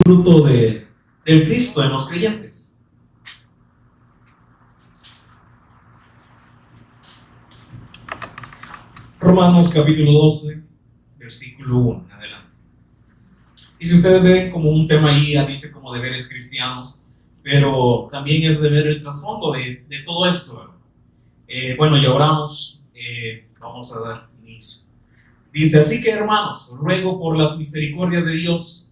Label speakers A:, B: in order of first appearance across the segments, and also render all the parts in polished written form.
A: fruto del Cristo en los creyentes. Romanos capítulo 12, versículo 1 en adelante. Y si ustedes ven como un tema ahí, dice como deberes cristianos, pero también es de ver el trasfondo de todo esto. Bueno, ya oramos, vamos a dar inicio. Dice: así que, hermanos, ruego por las misericordias de Dios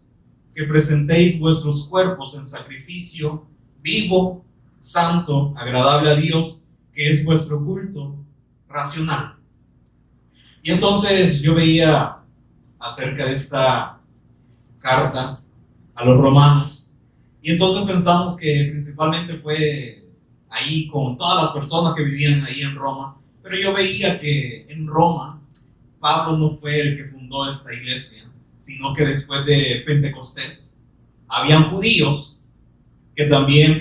A: que presentéis vuestros cuerpos en sacrificio vivo, santo, agradable a Dios, que es vuestro culto racional. Y entonces yo veía acerca de esta carta a los romanos, y entonces pensamos que principalmente fue ahí con todas las personas que vivían ahí en Roma, pero yo veía que en Roma Pablo no fue el que fundó esta iglesia, sino que después de Pentecostés habían judíos que también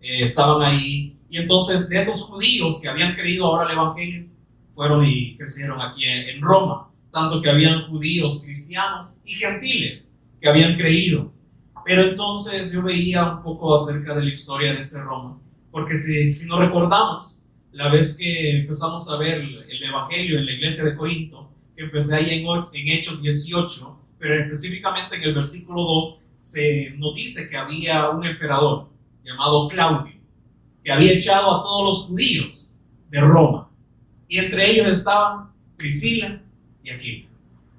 A: estaban ahí, y entonces de esos judíos que habían creído ahora el evangelio fueron y crecieron aquí en Roma, tanto que habían judíos, cristianos y gentiles que habían creído. Pero entonces yo veía un poco acerca de la historia de ese Roma, porque si nos recordamos, la vez que empezamos a ver el evangelio en la iglesia de Corinto, que empecé ahí en Hechos 18, pero específicamente en el versículo 2, nos dice que había un emperador llamado Claudio, que había echado a todos los judíos de Roma, y entre ellos estaban Priscila y Aquila.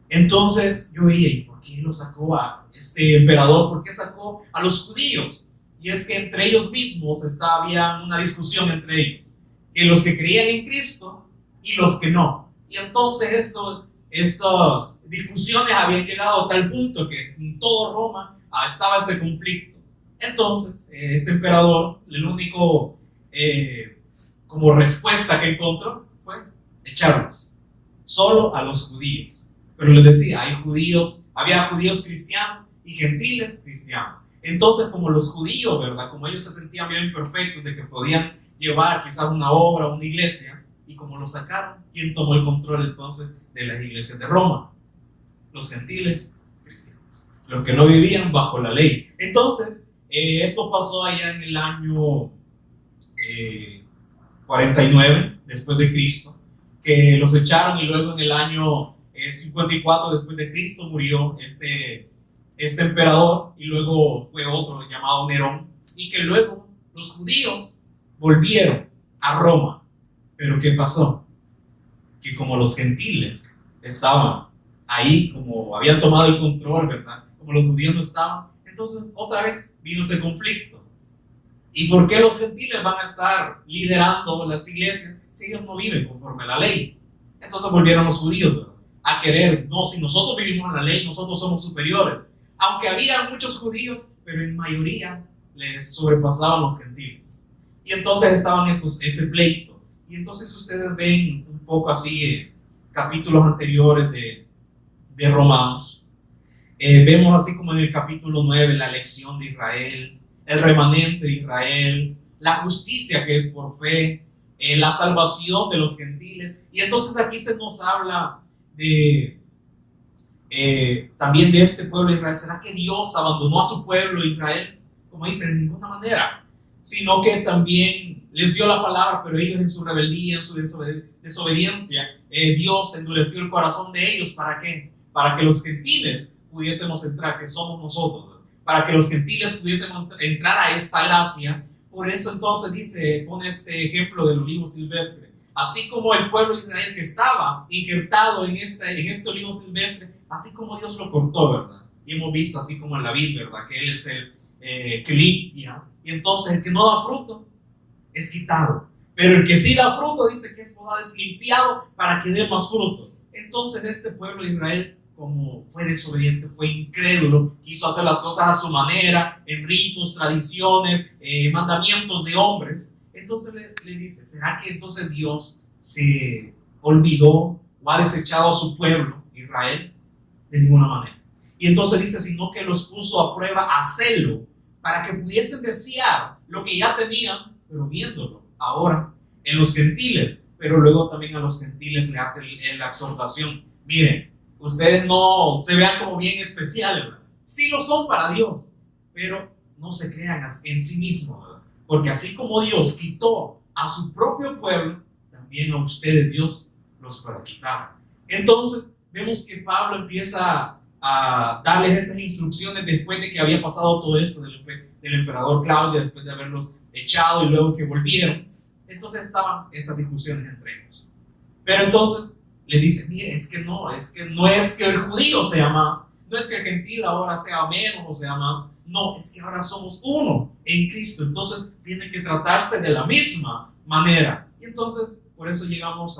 A: Entonces yo veía, ¿y por qué lo sacó a este emperador? ¿Por qué sacó a los judíos? Y es que entre ellos mismos había una discusión entre ellos, que los que creían en Cristo y los que no. Y entonces estas discusiones habían llegado a tal punto que en todo Roma estaba este conflicto. Entonces este emperador, el único como respuesta que encontró fue echarlos solo a los judíos. Pero les decía, había judíos cristianos y gentiles cristianos. Entonces, como los judíos, ¿verdad? Como ellos se sentían bien perfectos de que podían llevar quizás una obra, una iglesia, y como lo sacaron, ¿quién tomó el control entonces de las iglesias de Roma? Los gentiles cristianos, los que no vivían bajo la ley. Entonces, esto pasó allá en el año 49 después de Cristo, que los echaron, y luego en el año 54 después de Cristo murió este emperador, y luego fue otro llamado Nerón, y que luego los judíos volvieron a Roma. Pero ¿qué pasó? Que como los gentiles estaban ahí, como habían tomado el control, ¿verdad? Como los judíos no estaban, entonces otra vez vino este conflicto. ¿Y por qué los gentiles van a estar liderando las iglesias si ellos no viven conforme a la ley? Entonces volvieron los judíos, ¿verdad?, a querer, no, si nosotros vivimos en la ley, nosotros somos superiores. Aunque había muchos judíos, pero en mayoría les sobrepasaban los gentiles. Y entonces estaban este pleito. Y entonces ustedes ven un poco así capítulos anteriores de Romanos. Vemos así como en el capítulo 9 la elección de Israel, el remanente de Israel, la justicia que es por fe, la salvación de los gentiles. Y entonces aquí se nos habla también de este pueblo de Israel. ¿Será que Dios abandonó a su pueblo Israel? Como dicen, de ninguna manera, sino que también les dio la palabra, pero ellos en su rebeldía, en su desobediencia, Dios endureció el corazón de ellos. ¿Para qué? Para que los gentiles pudiésemos entrar, que somos nosotros, ¿no? Para que los gentiles pudiésemos entrar a esta gracia. Por eso entonces pone este ejemplo del olivo silvestre. Así como el pueblo de Israel que estaba injertado en este olivo silvestre, así como Dios lo cortó, ¿verdad? Y hemos visto así como en la vid, ¿verdad?, que Él es el que limpia. Y entonces el que no da fruto es quitado. Pero el que sí da fruto, dice que es podado, es limpiado para que dé más fruto. Entonces este pueblo de Israel, como fue desobediente, fue incrédulo, quiso hacer las cosas a su manera, en ritos, tradiciones, mandamientos de hombres. Entonces le dice, ¿será que entonces Dios se olvidó o ha desechado a su pueblo, Israel? De ninguna manera. Y entonces dice, sino que los puso a prueba a celo, para que pudiesen desear lo que ya tenían, pero viéndolo ahora en los gentiles. Pero luego también a los gentiles le hace la exhortación. Miren, ustedes no se vean como bien especiales, ¿verdad? Sí lo son para Dios, pero no se crean en sí mismos, ¿verdad? Porque así como Dios quitó a su propio pueblo, también a ustedes Dios los puede quitar. Entonces vemos que Pablo empieza a darles estas instrucciones después de que había pasado todo esto del emperador Claudio, después de haberlos echado y luego que volvieron. Entonces estaban estas discusiones entre ellos. Pero entonces le dice, mire, es que no es que el judío sea más, no es que el gentil ahora sea menos o sea más, no, es que ahora somos uno en Cristo. Entonces tiene que tratarse de la misma manera. Y entonces por eso llegamos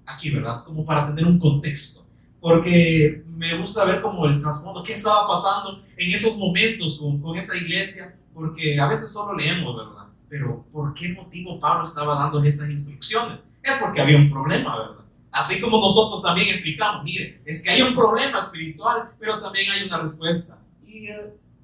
A: aquí, ¿verdad? Es como para tener un contexto. Porque me gusta ver como el trasfondo, qué estaba pasando en esos momentos con esa iglesia, porque a veces solo leemos, ¿verdad? Pero ¿por qué motivo Pablo estaba dando estas instrucciones? Es porque había un problema, ¿verdad? Así como nosotros también explicamos, mire, es que hay un problema espiritual, pero también hay una respuesta. Y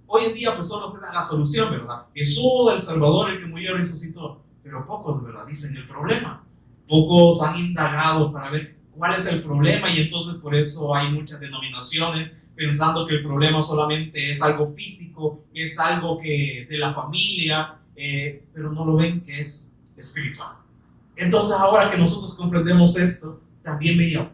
A: hoy en día pues solo se da la solución, ¿verdad? Jesús, el Salvador, el que murió y resucitó. Pero pocos, ¿verdad? Dicen el problema. Pocos han indagado para ver cuál es el problema, y entonces por eso hay muchas denominaciones pensando que el problema solamente es algo físico, es algo que de la familia, pero no lo ven que es espiritual. Entonces ahora que nosotros comprendemos esto, también veíamos,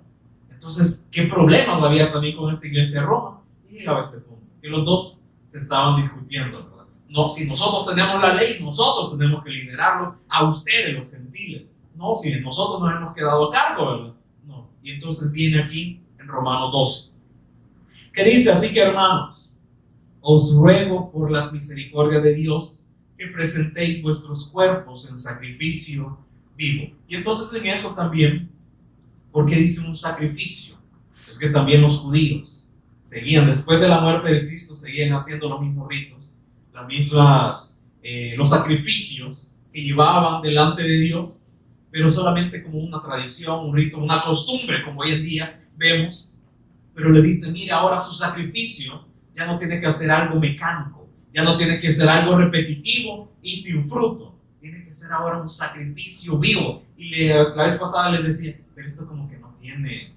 A: entonces, ¿qué problemas había también con esta iglesia de Roma? Y llegaba a este punto, que los dos se estaban discutiendo, ¿verdad? No, si nosotros tenemos la ley, nosotros tenemos que liderarlo a ustedes los gentiles. No, si nosotros nos hemos quedado a cargo, ¿verdad? No. Y entonces viene aquí en Romanos 12, que dice, así que hermanos, os ruego por las misericordias de Dios que presentéis vuestros cuerpos en sacrificio vivo. Y entonces en eso también, porque dice un sacrificio, es que también los judíos seguían, después de la muerte de Cristo, seguían haciendo los mismos ritos, los sacrificios que llevaban delante de Dios, pero solamente como una tradición, un rito, una costumbre, como hoy en día vemos. Pero le dice, mira, ahora su sacrificio ya no tiene que ser algo mecánico, ya no tiene que ser algo repetitivo y sin fruto, tiene que ser ahora un sacrificio vivo. Y la vez pasada les decía, pero esto como que no tiene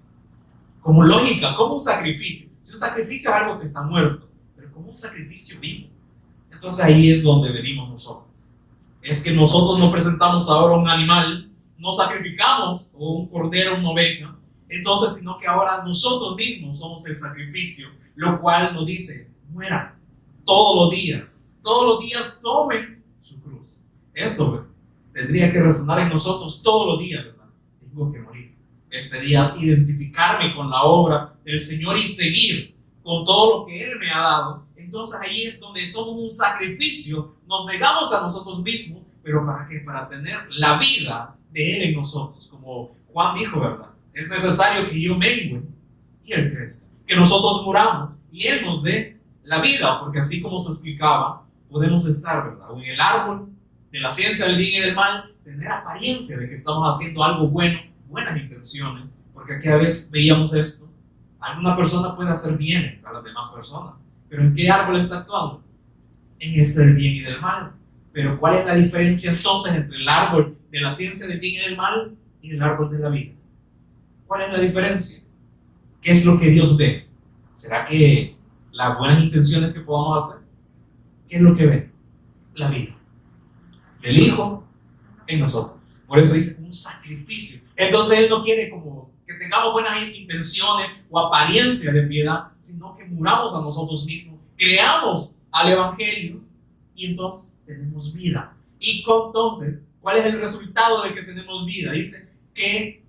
A: como lógica, como un sacrificio. Si un sacrificio es algo que está muerto, pero como un sacrificio vivo. Entonces ahí es donde venimos nosotros. Es que nosotros no presentamos ahora un animal, no sacrificamos o un cordero, una oveja, entonces, sino que ahora nosotros mismos somos el sacrificio, lo cual nos dice, mueran todos los días tomen su cruz. Esto tendría que resonar en nosotros todos los días, ¿verdad? Tengo que morir. Este día identificarme con la obra del Señor y seguir con todo lo que Él me ha dado. Entonces ahí es donde somos un sacrificio, nos negamos a nosotros mismos, pero ¿para qué? Para tener la vida de Él en nosotros, como Juan dijo, ¿verdad? Es necesario que yo mengue y Él crezca, que nosotros muramos y Él nos dé la vida, porque así como se explicaba, podemos estar, ¿verdad? O en el árbol de la ciencia del bien y del mal, tener apariencia de que estamos haciendo algo bueno, buenas intenciones, porque aquí a veces veíamos esto, alguna persona puede hacer bienes a las demás personas, pero ¿en qué árbol está actuando? En este del bien y del mal. Pero ¿cuál es la diferencia entonces entre el árbol de la ciencia del bien y del mal y el árbol de la vida? ¿Cuál es la diferencia? ¿Qué es lo que Dios ve? ¿Será que las buenas intenciones que podamos hacer? ¿Qué es lo que ve? La vida del Hijo en nosotros. Por eso dice un sacrificio. Entonces Él no quiere como que tengamos buenas intenciones o apariencia de piedad, sino que muramos a nosotros mismos, creamos al Evangelio y entonces tenemos vida. Y entonces, ¿cuál es el resultado de que tenemos vida? Dice que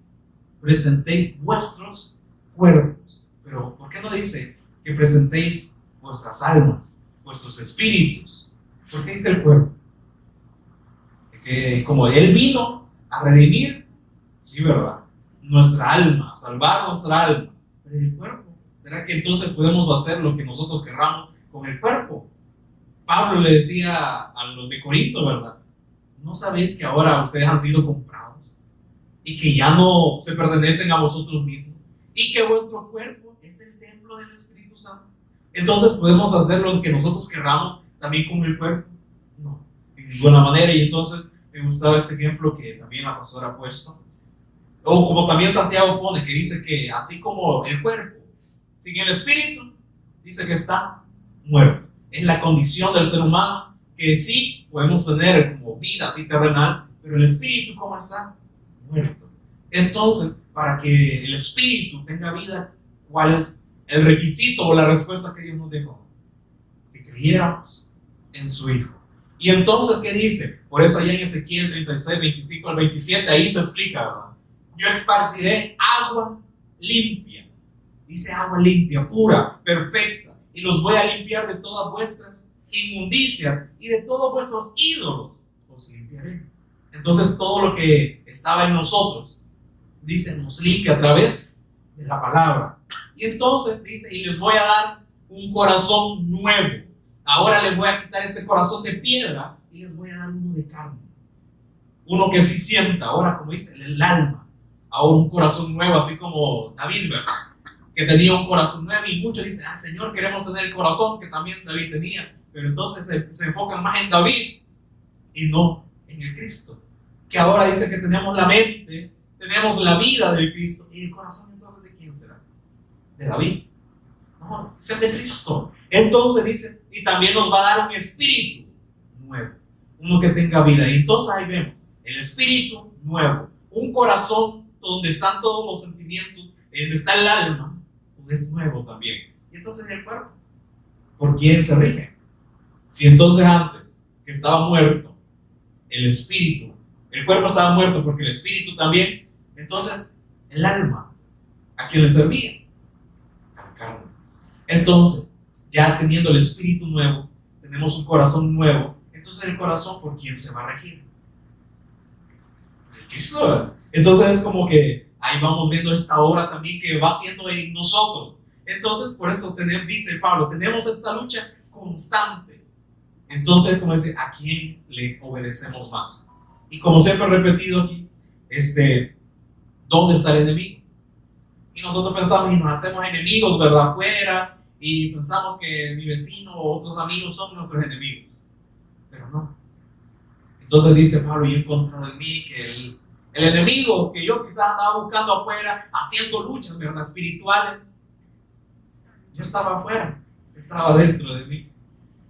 A: presentéis vuestros cuerpos. Pero ¿por qué no dice que presentéis vuestras almas, vuestros espíritus? ¿Por qué dice el cuerpo? Que como Él vino a redimir, sí, ¿verdad? Nuestra alma, a salvar nuestra alma. Pero el cuerpo, ¿será que entonces podemos hacer lo que nosotros querramos con el cuerpo? Pablo le decía a los de Corinto, ¿verdad? ¿No sabéis que ahora ustedes han sido comprados? Y que ya no se pertenecen a vosotros mismos. Y que vuestro cuerpo es el templo del Espíritu Santo. Entonces, ¿podemos hacer lo que nosotros querramos también con el cuerpo? No, de ninguna manera. Y entonces, me gustaba este ejemplo que también la pastora ha puesto. O como también Santiago pone, que dice que así como el cuerpo sin el espíritu, dice que está muerto. es la condición del ser humano, que sí podemos tener como vida así terrenal, pero el espíritu, ¿cómo está? Muerto. Entonces, para que el espíritu tenga vida, ¿cuál es el requisito o la respuesta que Dios nos dejó? Que creyéramos en su Hijo. Y entonces, ¿qué dice? Por eso allá en Ezequiel 36, 25 al 27, ahí se explica, ¿verdad? Yo esparciré agua limpia. Dice agua limpia, pura, perfecta. Y los voy a limpiar de todas vuestras inmundicias y de todos vuestros ídolos. Os limpiaré. Entonces, todo lo que estaba en nosotros, dice, nos limpia a través de la palabra. Y entonces dice, y les voy a dar un corazón nuevo. Ahora les voy a quitar este corazón de piedra y les voy a dar uno de carne. Uno que sí sienta, ahora como dice, el alma. Ahora un corazón nuevo, así como David, ¿verdad? Que tenía un corazón nuevo, y muchos dicen, Señor, queremos tener el corazón que también David tenía. Pero entonces se enfocan más en David y no en el Cristo. Que ahora dice que tenemos la mente, tenemos la vida del Cristo. ¿Y el corazón entonces de quién será? ¿De David? No, es el de Cristo. Entonces dice, y también nos va a dar un espíritu nuevo, uno que tenga vida. Y entonces ahí vemos el espíritu nuevo, un corazón donde están todos los sentimientos, donde está el alma, donde es nuevo también. Y entonces el cuerpo, ¿por quién se rige? Si entonces antes que estaba muerto el espíritu, el cuerpo estaba muerto porque el espíritu también, entonces el alma, ¿a quién le servía? A la carne. Entonces, ya teniendo el espíritu nuevo, tenemos un corazón nuevo, entonces el corazón, ¿por quién se va a regir? El Cristo. Entonces es como que ahí vamos viendo esta obra también que va haciendo en nosotros. Entonces, por eso dice Pablo, tenemos esta lucha constante. Entonces, como dice, ¿a quién le obedecemos más? Y como siempre he repetido aquí, ¿dónde está el enemigo? Y nosotros pensamos y nos hacemos enemigos, ¿verdad? Afuera, y pensamos que mi vecino o otros amigos son nuestros enemigos. Pero no. Entonces dice Pablo, yo he encontrado en mí que el enemigo que yo quizás andaba buscando afuera, haciendo luchas, ¿verdad? Espirituales, yo estaba afuera, estaba dentro de mí.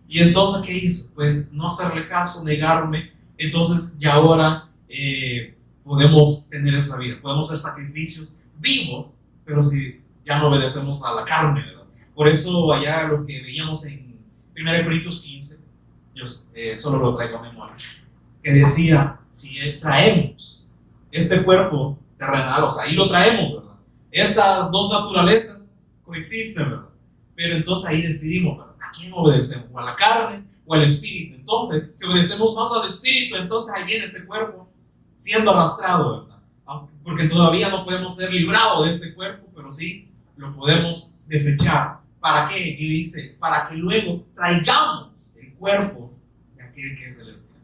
A: Y entonces, ¿qué hizo? Pues no hacerle caso, negarme. Entonces, ya ahora podemos tener esa vida, podemos hacer sacrificios vivos, pero si ya no obedecemos a la carne, ¿verdad? Por eso, allá lo que veíamos en 1 Corintios 15, yo solo lo traigo a memoria, que decía: si traemos este cuerpo terrenal, o sea, ahí lo traemos, ¿verdad? Estas dos naturalezas coexisten, ¿verdad? Pero entonces ahí decidimos, ¿verdad? ¿A quién obedecemos? ¿O a la carne o al espíritu? Entonces, si obedecemos más al espíritu, entonces ahí viene este cuerpo siendo arrastrado, ¿verdad? Porque todavía no podemos ser librados de este cuerpo, pero sí lo podemos desechar. ¿Para qué? Y dice, para que luego traigamos el cuerpo de aquel que es celestial.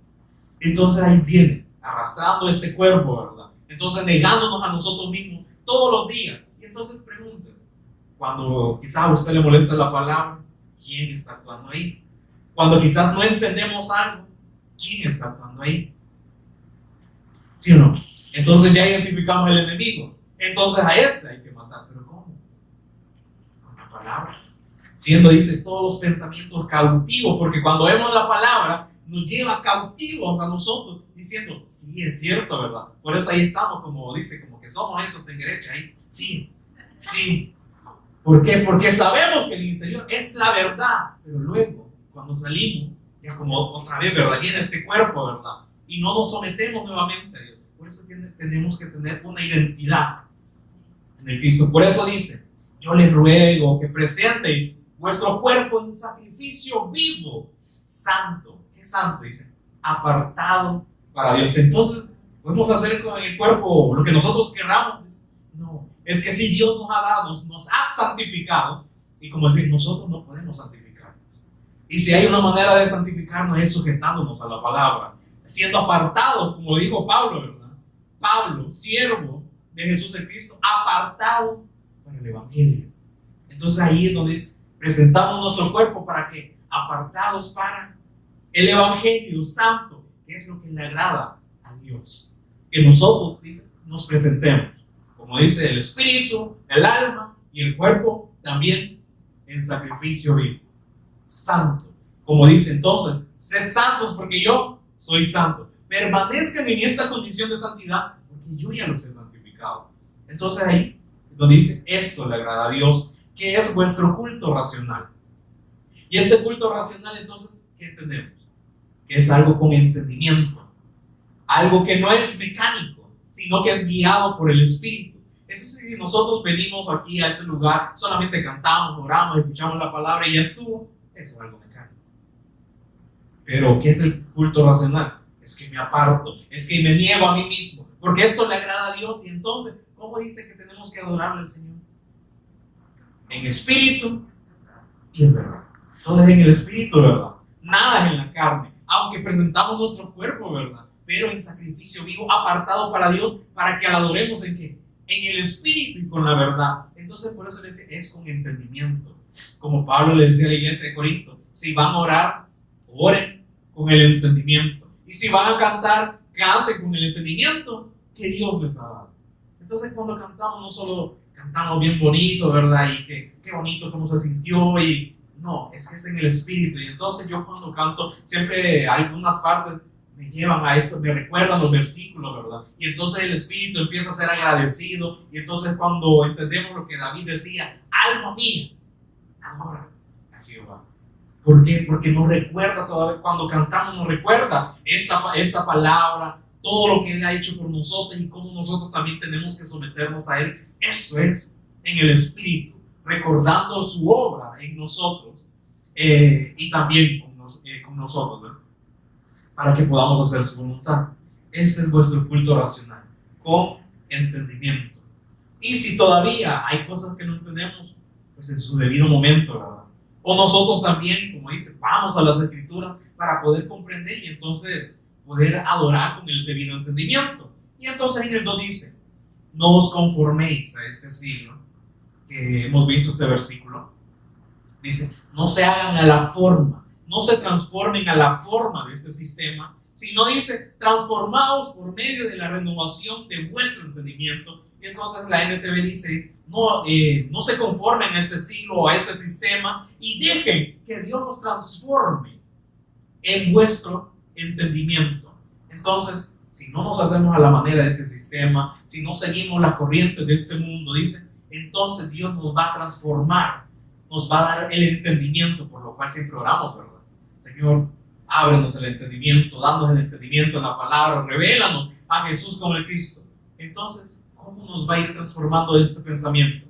A: Entonces ahí viene, arrastrando este cuerpo, ¿verdad? Entonces negándonos a nosotros mismos todos los días. Y entonces preguntas, cuando quizás a usted le molesta la palabra, ¿quién está actuando ahí? Cuando quizás no entendemos algo, ¿quién está actuando ahí? ¿Sí o no? Entonces ya identificamos el enemigo. Entonces a este hay que matar. ¿Pero cómo? Con la palabra. Siendo, dice, todos los pensamientos cautivos, porque cuando vemos la palabra, nos lleva cautivos a nosotros, diciendo, sí, es cierto, ¿verdad? Por eso ahí estamos, como dice, como que somos esos de derecha, ahí, sí, sí. ¿Por qué? Porque sabemos que el interior es la verdad, pero luego, cuando salimos, ya como otra vez, ¿verdad? Viene este cuerpo, ¿verdad? Y no nos sometemos nuevamente a Dios. Por eso tenemos que tener una identidad en el Cristo. Por eso dice, yo les ruego que presenten vuestro cuerpo en sacrificio vivo, santo. ¿Qué santo? Dice, apartado para Dios. Entonces, ¿podemos hacer con el cuerpo lo que nosotros queramos? No, es que si Dios nos ha dado, nos ha santificado, y como decir, nosotros no podemos santificarnos. Y si hay una manera de santificarnos es sujetándonos a la palabra, siendo apartados, como dijo Pablo, ¿verdad? Pablo, siervo de Jesús el Cristo, apartado para el Evangelio. Entonces ahí es donde presentamos nuestro cuerpo para que, apartados para el Evangelio santo, que es lo que le agrada a Dios. Que nosotros, dice, nos presentemos, como dice, el espíritu, el alma y el cuerpo también en sacrificio vivo, santo. Como dice entonces, sed santos porque yo soy santo. Permanezcan en esta condición de santidad porque yo ya los he santificado. Entonces ahí donde dice, esto le agrada a Dios, que es vuestro culto racional. Y este culto racional, entonces, ¿qué entendemos? Que es algo con entendimiento. Algo que no es mecánico, sino que es guiado por el Espíritu. Entonces, si nosotros venimos aquí a ese lugar, solamente cantamos, oramos, escuchamos la palabra y ya estuvo, eso es algo mecánico. Pero, ¿qué es el culto racional? Es que me aparto, es que me niego a mí mismo, porque esto le agrada a Dios. Y entonces, ¿cómo dice que tenemos que adorarle al Señor? En espíritu y en verdad. Todo es en el espíritu, ¿verdad? Nada es en la carne, aunque presentamos nuestro cuerpo, ¿verdad? Pero en sacrificio vivo, apartado para Dios, para que la adoremos ¿en qué? En el espíritu y con la verdad. Entonces, por eso le dice, es con entendimiento. Como Pablo le decía a la iglesia de Corinto, si van a orar, oren con el entendimiento. Y si van a cantar, canten con el entendimiento que Dios les ha dado. Entonces, cuando cantamos, no solo cantamos bien bonito, ¿verdad? Y qué bonito cómo se sintió, y no, es que es en el espíritu. Y entonces yo cuando canto, siempre algunas partes me llevan a esto, me recuerdan los versículos, ¿verdad? Y entonces el espíritu empieza a ser agradecido. Y entonces cuando entendemos lo que David decía, alma mía, adora a Jehová. ¿Por qué? Porque nos recuerda todavía, cuando cantamos nos recuerda esta palabra, todo lo que Él ha hecho por nosotros y cómo nosotros también tenemos que someternos a Él. Eso es en el espíritu, recordando su obra en nosotros y también con nosotros, ¿verdad? Para que podamos hacer su voluntad. Ese es vuestro culto racional, con entendimiento. Y si todavía hay cosas que no entendemos, pues en su debido momento, ¿verdad? O nosotros también, como dice, vamos a las Escrituras para poder comprender y entonces poder adorar con el debido entendimiento. Y entonces en el 2 dice, no os conforméis a este siglo, que hemos visto este versículo. Dice, no se hagan a la forma, no se transformen a la forma de este sistema, sino dice, transformaos por medio de la renovación de vuestro entendimiento. Y entonces la NTV dice, no se conformen a este siglo o a este sistema y dejen que Dios nos transforme en vuestro entendimiento. Entonces, si no nos hacemos a la manera de este sistema, si no seguimos las corrientes de este mundo, dice, entonces Dios nos va a transformar, nos va a dar el entendimiento, por lo cual siempre oramos, ¿verdad? Señor, ábrenos el entendimiento, danos el entendimiento en la palabra, revélanos a Jesús como el Cristo. Entonces, ¿cómo nos va a ir transformando este pensamiento?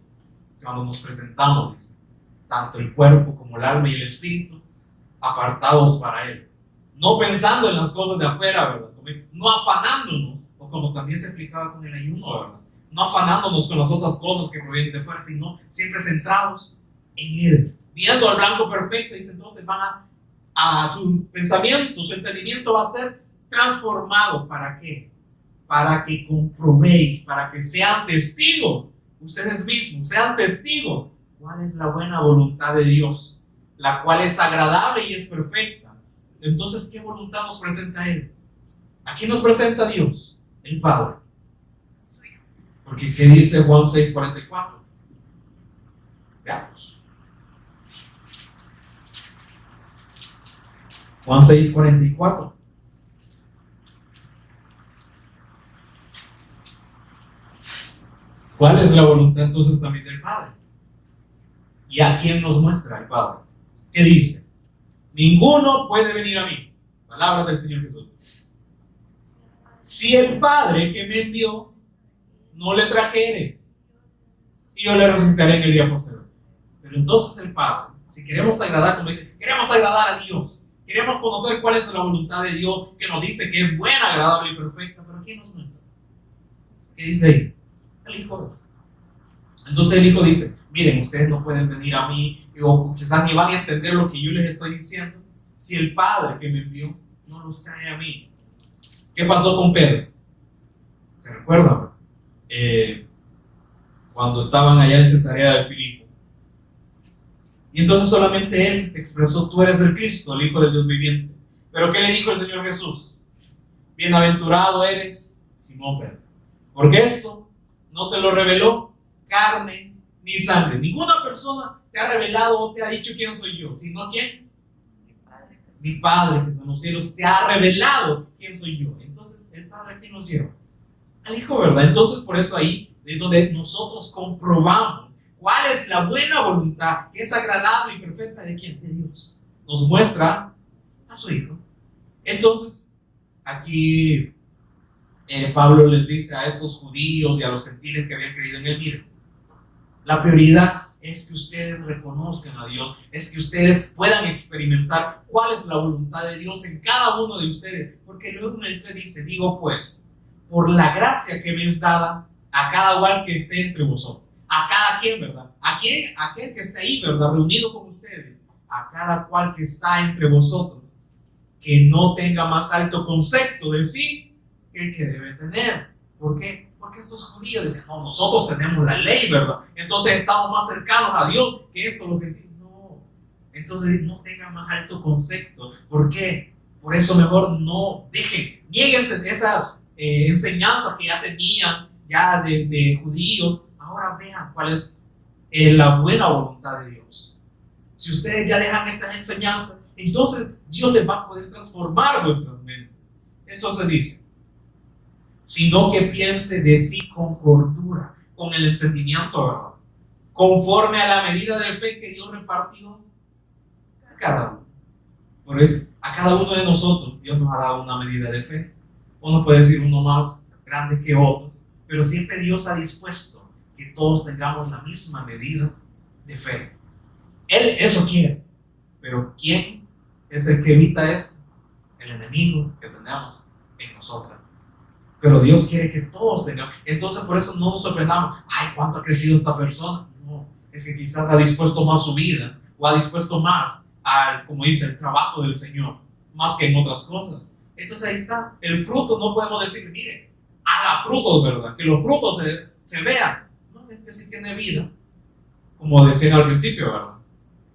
A: Cuando nos presentamos, dice, tanto el cuerpo como el alma y el espíritu, apartados para Él. No pensando en las cosas de afuera, ¿verdad? No afanándonos, o como también se explicaba con el ayuno, ¿verdad? No afanándonos con las otras cosas que provienen de fuera, sino siempre centrados en Él, viendo al blanco perfecto. Dice, entonces van a su pensamiento, su entendimiento va a ser transformado. ¿Para qué? Para que comprobéis, para que sean testigos, ustedes mismos, sean testigos, cuál es la buena voluntad de Dios, la cual es agradable y es perfecta. Entonces, ¿qué voluntad nos presenta Él? ¿A quién nos presenta Dios? El Padre. Porque ¿qué dice Juan 6:44? Veamos. Juan 6:44. ¿Cuál es la voluntad entonces también del Padre? ¿Y a quién nos muestra el Padre? ¿Qué dice? Ninguno puede venir a mí. Palabras del Señor Jesús. Si el Padre que me envió no le trajere, y yo le resucitaré en el día posterior. Pero entonces el Padre, si queremos agradar, como dice, queremos agradar a Dios, queremos conocer cuál es la voluntad de Dios, que nos dice que es buena, agradable y perfecta, pero ¿quién nos muestra? ¿Qué dice ahí? El Hijo. Entonces el Hijo dice, miren, ustedes no pueden venir a mí, o quizás ni van a entender lo que yo les estoy diciendo, si el Padre que me envió no los trae a mí. ¿Qué pasó con Pedro? ¿Se recuerdan? Cuando estaban allá en Cesarea de Filipo. Y entonces solamente él expresó, tú eres el Cristo, el Hijo del Dios viviente. Pero ¿qué le dijo el Señor Jesús? Bienaventurado eres, Simón Pedro, porque esto no te lo reveló carne ni sangre. Ninguna persona te ha revelado o te ha dicho quién soy yo, sino quién. mi Padre que está en los cielos te ha revelado quién soy yo. Entonces, ¿el Padre a quién nos lleva? Al Hijo, ¿verdad? Entonces, por eso ahí es donde nosotros comprobamos cuál es la buena voluntad, que es agradable y perfecta de quién, de Dios. Nos muestra a su Hijo. Entonces, aquí Pablo les dice a estos judíos y a los gentiles que habían creído en él: miren, la prioridad es que ustedes reconozcan a Dios, es que ustedes puedan experimentar cuál es la voluntad de Dios en cada uno de ustedes, porque luego en el 3 dice: digo pues, por la gracia que me es dada a cada cual que esté entre vosotros, a cada quien, ¿verdad? Aquel que esté ahí, ¿verdad? Reunido con ustedes, a cada cual que está entre vosotros, que no tenga más alto concepto de sí que el que debe tener. ¿Por qué? Porque estos judíos decían: no, nosotros tenemos la ley, ¿verdad? Entonces estamos más cercanos a Dios que esto lo que... No, entonces no tengan más alto concepto. ¿Por qué? Por eso mejor no dejen, nieguense de esas enseñanzas que ya tenían, ya de judíos. Ahora vean cuál es la buena voluntad de Dios. Si ustedes ya dejan estas enseñanzas, entonces Dios les va a poder transformar vuestras mentes. Entonces dice: sino que piense de sí con cordura, con el entendimiento, ¿verdad? Conforme a la medida de fe que Dios repartió a cada uno. Por eso, a cada uno de nosotros Dios nos ha dado una medida de fe. Uno puede decir uno más grande que otros, pero siempre Dios ha dispuesto que todos tengamos la misma medida de fe. Él eso quiere, pero ¿quién es el que evita esto? El enemigo que tenemos en nosotras. Pero Dios quiere que todos tengamos. Entonces por eso no nos sorprendamos: ay, ¿cuánto ha crecido esta persona? No, es que quizás ha dispuesto más su vida, o ha dispuesto más al, como dice, el trabajo del Señor, más que en otras cosas. Entonces ahí está, el fruto. No podemos decir: mire, haga frutos, ¿verdad? Que los frutos se vean. No, es que si tiene vida, como decían al principio, ¿verdad?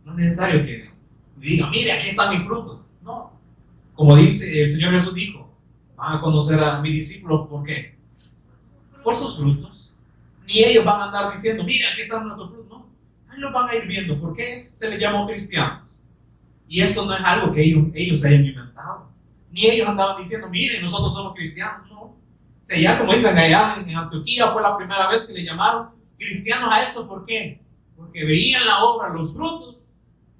A: No es necesario que diga: mire, aquí está mi fruto. No, como dice el Señor Jesús dijo: van a conocer a mis discípulos, ¿por qué? Por sus frutos. Ni ellos van a andar diciendo: mira, aquí están nuestros frutos. No, ahí los van a ir viendo. ¿Por qué se les llamó cristianos? Y esto no es algo que ellos hayan inventado. Ni ellos andaban diciendo: miren, nosotros somos cristianos. No. O sea, ya como dicen allá en Antioquía, fue la primera vez que le llamaron cristianos a esto. ¿Por qué? Porque veían la obra, los frutos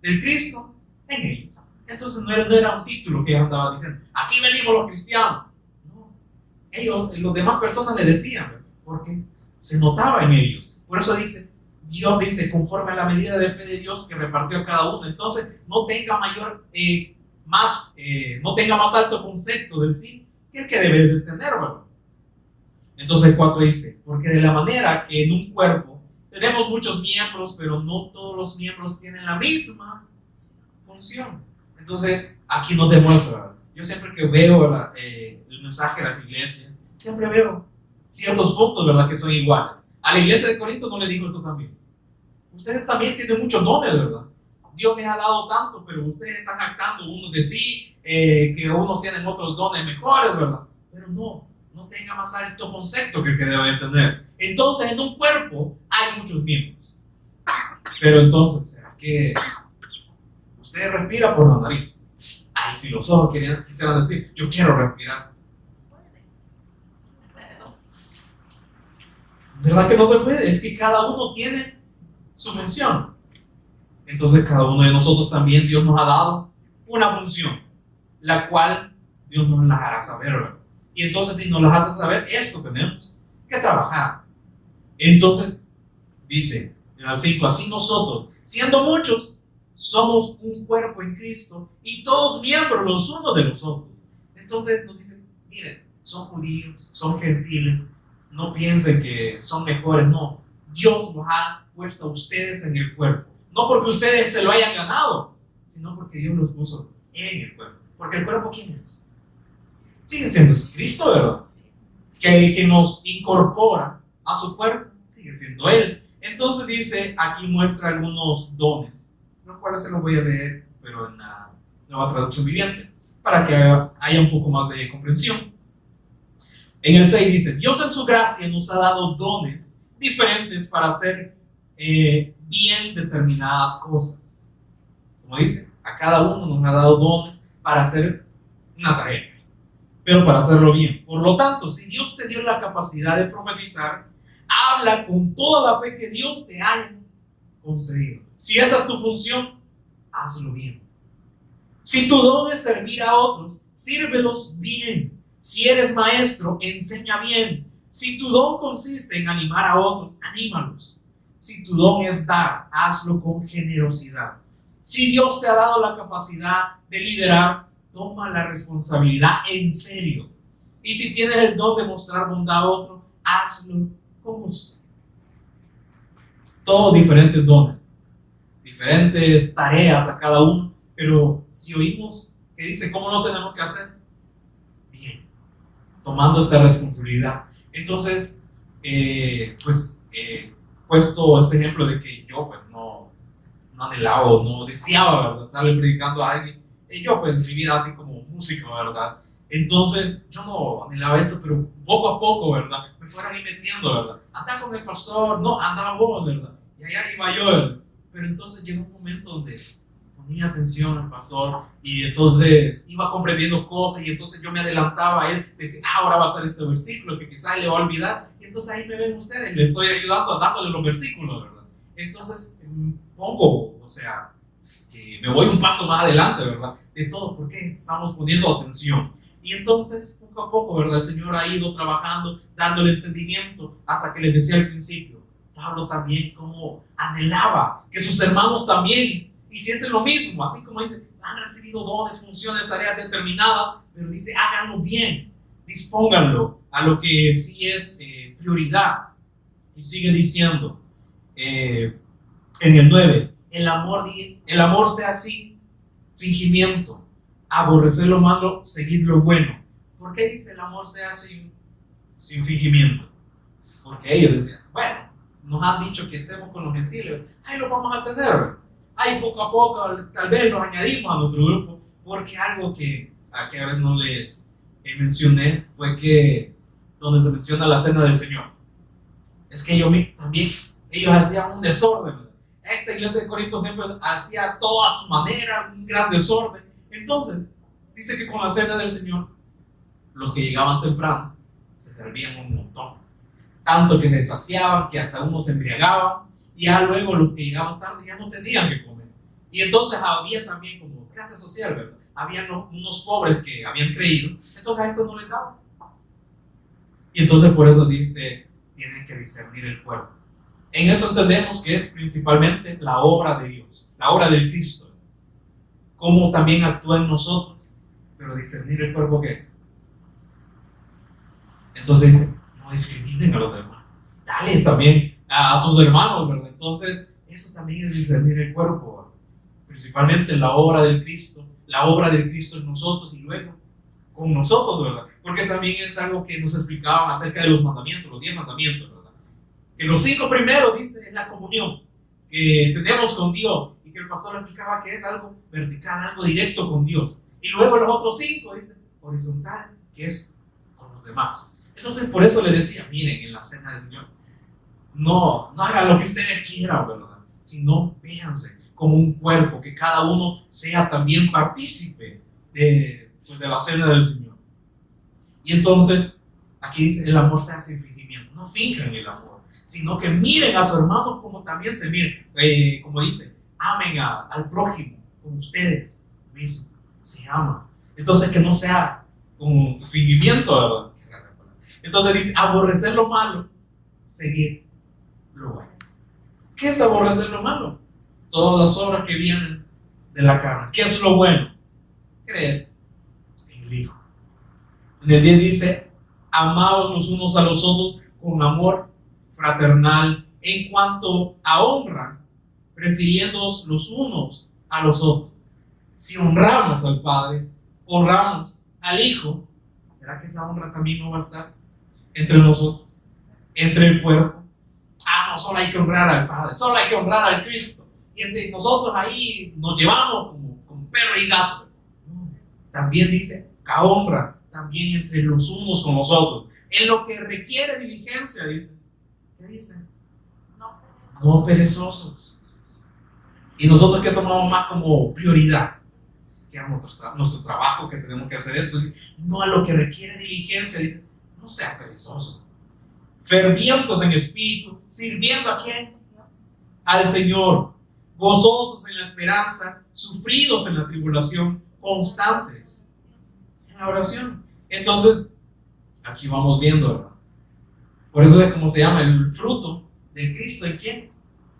A: del Cristo en ellos. Entonces no era un título que ellos andaban diciendo: aquí venimos los cristianos. No, ellos, las demás personas le decían, porque se notaba en ellos. Por eso dice, Dios dice: conforme a la medida de fe de Dios que repartió a cada uno. Entonces no tenga no tenga más alto concepto del sí que el que debe de tener, ¿verdad? Entonces el 4 dice: porque de la manera que en un cuerpo tenemos muchos miembros, pero no todos los miembros tienen la misma función. Entonces, aquí nos demuestra. Yo siempre que veo el mensaje de las iglesias, siempre veo ciertos puntos, ¿verdad?, que son iguales. A la iglesia de Corinto no le dijo eso también: ustedes también tienen muchos dones, ¿verdad? Dios les ha dado tanto, pero ustedes están jactando unos de sí, que unos tienen otros dones mejores, ¿verdad? Pero no tenga más alto concepto que el que debe tener. Entonces, en un cuerpo hay muchos miembros. Pero entonces, ¿será que usted respira por la nariz? Ay, si los ojos quisieran decir: yo quiero respirar. ¿Verdad que no se puede? Es que cada uno tiene su función. Entonces cada uno de nosotros también Dios nos ha dado una función, la cual Dios nos la hará saber, ¿verdad? Y entonces si nos las hace saber, esto tenemos que trabajar. Entonces dice en el 5: así nosotros, siendo muchos, somos un cuerpo en Cristo y todos miembros los unos de los otros. Entonces nos dicen: miren, son judíos, son gentiles, no piensen que son mejores. No, Dios los ha puesto a ustedes en el cuerpo, no porque ustedes se lo hayan ganado, sino porque Dios los puso en el cuerpo. Porque el cuerpo, ¿quién es? Sigue siendo Cristo, ¿verdad? Que nos incorpora a su cuerpo, sigue siendo Él. Entonces dice, aquí muestra algunos dones, los cuales se los voy a leer, pero en la Nueva Traducción Viviente, para que haya un poco más de comprensión. En el 6 dice: Dios en su gracia nos ha dado dones diferentes para hacer bien determinadas cosas. Como dice, a cada uno nos ha dado dones para hacer una tarea, pero para hacerlo bien. Por lo tanto, si Dios te dio la capacidad de profetizar, habla con toda la fe que Dios te haya concedido. Si esa es tu función, hazlo bien. Si tu don es servir a otros, sírvelos bien. Si eres maestro, enseña bien. Si tu don consiste en animar a otros, anímalos. Si tu don es dar, hazlo con generosidad. Si Dios te ha dado la capacidad de liderar, toma la responsabilidad en serio. Y si tienes el don de mostrar bondad a otro, hazlo con gusto. Todos diferentes dones, diferentes tareas a cada uno, pero si oímos que dice cómo lo tenemos que hacer, bien, tomando esta responsabilidad. Entonces, puesto este ejemplo de que yo pues no anhelaba o no deseaba, ¿verdad?, estarle predicando a alguien, yo pues mi vida así como músico, ¿verdad? Entonces yo no anhelaba esto, pero poco a poco, ¿verdad?, me fuera ahí metiendo, ¿verdad? Andaba con el pastor, no, andaba vos, ¿verdad? Y allá iba yo, ¿verdad? Pero entonces llegó un momento donde ponía atención al pastor y entonces iba comprendiendo cosas y entonces yo me adelantaba a él, decía, ahora va a ser este versículo que quizás le va a olvidar, y entonces ahí me ven ustedes, le estoy ayudando dándole los versículos, ¿verdad? Entonces me voy un paso más adelante, ¿verdad? De todo, porque estamos poniendo atención. Y entonces, poco a poco, ¿verdad?, el Señor ha ido trabajando, dándole entendimiento, hasta que les decía al principio, Pablo también como anhelaba que sus hermanos también hiciesen lo mismo, así como dice, han recibido dones, funciones, tareas determinadas, pero dice, háganlo bien, dispónganlo a lo que sí es prioridad. Y sigue diciendo, en el 9, el amor sea sin fingimiento, aborrecer lo malo, seguir lo bueno. ¿Por qué dice el amor sea sin fingimiento? Porque ellos decían, bueno, nos han dicho que estemos con los gentiles, ahí lo vamos a tener, ahí poco a poco tal vez los añadimos a nuestro grupo, porque algo que a vez no les mencioné fue que donde se menciona la cena del Señor, es que ellos hacían un desorden, ¿verdad? Esta iglesia de Corinto siempre hacía todo a su manera, un gran desorden. Entonces dice que con la cena del Señor los que llegaban temprano se servían un montón, tanto que se saciaban que hasta uno se embriagaba, y ya luego los que llegaban tarde ya no tenían que comer. Y entonces había también como clase social, ¿verdad? Habían unos pobres que habían creído, entonces a esto no les daban. Y entonces por eso dice, tienen que discernir el cuerpo. En eso entendemos que es principalmente la obra de Dios, la obra del Cristo, cómo también actúa en nosotros, pero discernir el cuerpo, ¿qué es? Entonces dice, no discriminen a los demás, dales también a tus hermanos, ¿verdad? Entonces eso también es discernir el cuerpo, ¿verdad? Principalmente la obra del Cristo en nosotros y luego con nosotros, ¿verdad? Porque también es algo que nos explicaban acerca de los mandamientos, los 10 mandamientos, ¿verdad? Que los 5 primeros, dice, es la comunión que tenemos con Dios, y que el pastor explicaba que es algo vertical, algo directo con Dios. Y luego los otros 5, dice, horizontal, que es con los demás. Entonces, por eso le decía, miren, en la cena del Señor, no hagan lo que ustedes quieran, ¿verdad?, sino véanse como un cuerpo, que cada uno sea también partícipe de la cena del Señor. Y entonces, aquí dice, el amor sea sin fingimiento, no finjan el amor, sino que miren a su hermano como también se miren, como dice, amen al prójimo como ustedes mismos se aman. Entonces, que no sea con fingimiento, ¿verdad? Entonces dice, aborrecer lo malo, seguir lo bueno. ¿Qué es aborrecer lo malo? Todas las obras que vienen de la carne. ¿Qué es lo bueno? Creer en el Hijo. En el 10 dice, amaos los unos a los otros con amor fraternal, en cuanto a honra, prefiriéndoos los unos a los otros. Si honramos al Padre, honramos al Hijo, ¿será que esa honra también no va a estar entre nosotros, entre el cuerpo? No, solo hay que honrar al Padre, solo hay que honrar al Cristo, y entre nosotros ahí nos llevamos como perro y gato. No, también dice que honra también entre los unos con los otros, en lo que requiere diligencia, dice. ¿Qué dice? No perezosos. Y nosotros, ¿qué tomamos más como prioridad? que a nuestro trabajo, que tenemos que hacer esto, no a lo que requiere diligencia. Dice, no sea perezoso, fervientos en espíritu, sirviendo a quién, al Señor, gozosos en la esperanza, sufridos en la tribulación, constantes en la oración. Entonces, aquí vamos viendo, ¿verdad? Por eso es como se llama el fruto de Cristo. ¿En quién?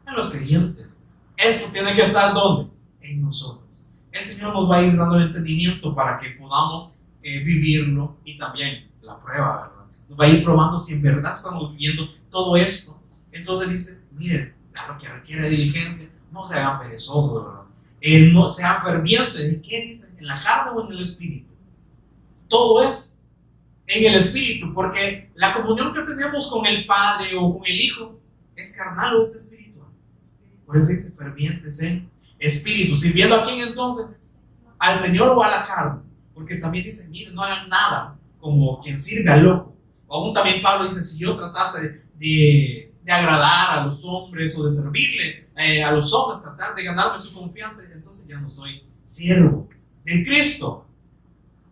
A: En los creyentes. Esto tiene que estar ¿dónde? En nosotros. El Señor nos va a ir dando el entendimiento para que podamos vivirlo, y también la prueba, ¿verdad? Nos va a ir probando si en verdad estamos viviendo todo esto. Entonces dice, mire, claro que requiere diligencia, no se hagan perezosos, ¿verdad? No sean fervientes. ¿En qué dice? ¿En la carne o en el espíritu? Todo es en el espíritu, porque la comunión que tenemos con el Padre o con el Hijo es carnal o es espiritual. Por eso dice fervientes en espíritu, sirviendo a quién entonces, al Señor o a la carne, porque también dice, miren, no hagan nada como quien sirve al loco. O aún también Pablo dice, si yo tratase de agradar a los hombres o de servirle a los hombres, tratar de ganarme su confianza, entonces ya no soy siervo de Cristo.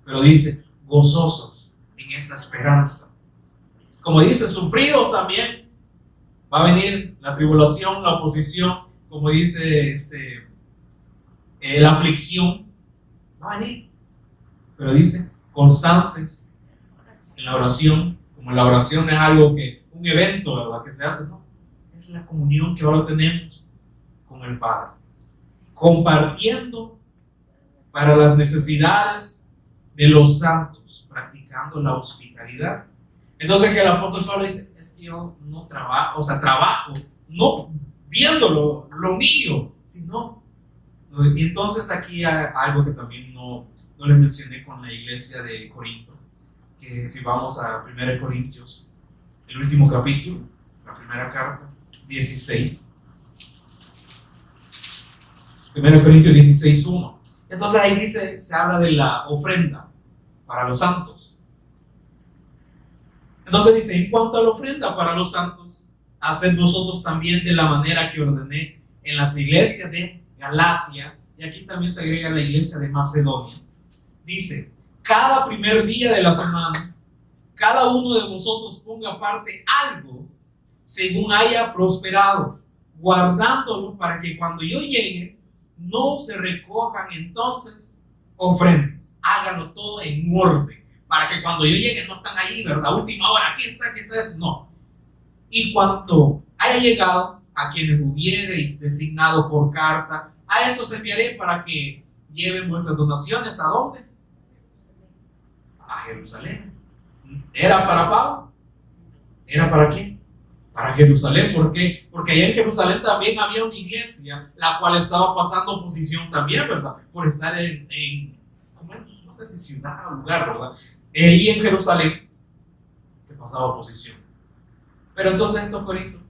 A: Pero dice, gozosos en esta esperanza. Como dice, sufridos también. Va a venir la tribulación, la oposición, como dice la aflicción. Va a venir. Pero dice, constantes en la oración. Como la oración es algo que, un evento, ¿verdad?, que se hace, ¿no? Es la comunión que ahora tenemos con el Padre. Compartiendo para las necesidades de los santos, practicando la hospitalidad. Entonces que el apóstol Pablo dice, es que yo no trabajo, trabajo, no viendo lo mío, sino, y entonces aquí hay algo que también no les mencioné con la iglesia de Corinto, que si vamos a 1 Corintios, el último capítulo, la primera carta, 16. 1 Corintios 16, 1. Entonces ahí dice, se habla de la ofrenda para los santos. Entonces dice, en cuanto a la ofrenda para los santos, haced vosotros también de la manera que ordené en las iglesias de Galacia, y aquí también se agrega la iglesia de Macedonia. Dice, cada primer día de la semana, cada uno de vosotros ponga aparte algo según haya prosperado, guardándolo para que cuando yo llegue no se recojan entonces ofrendas. Háganlo todo en orden, para que cuando yo llegue no están ahí, ¿verdad? Última hora, aquí está esto. No. Y cuando haya llegado, a quienes hubiereis designado por carta, a esos enviaré para que lleven vuestras donaciones. ¿A dónde? A Jerusalén. ¿Era para Pablo? ¿Era para quién? Para Jerusalén. ¿Por qué? Porque allá en Jerusalén también había una iglesia, la cual estaba pasando oposición también, ¿verdad? Por estar ¿cómo es? No sé si ciudad o lugar, ¿verdad? Y en Jerusalén, que pasaba oposición. Pero entonces estos corintios,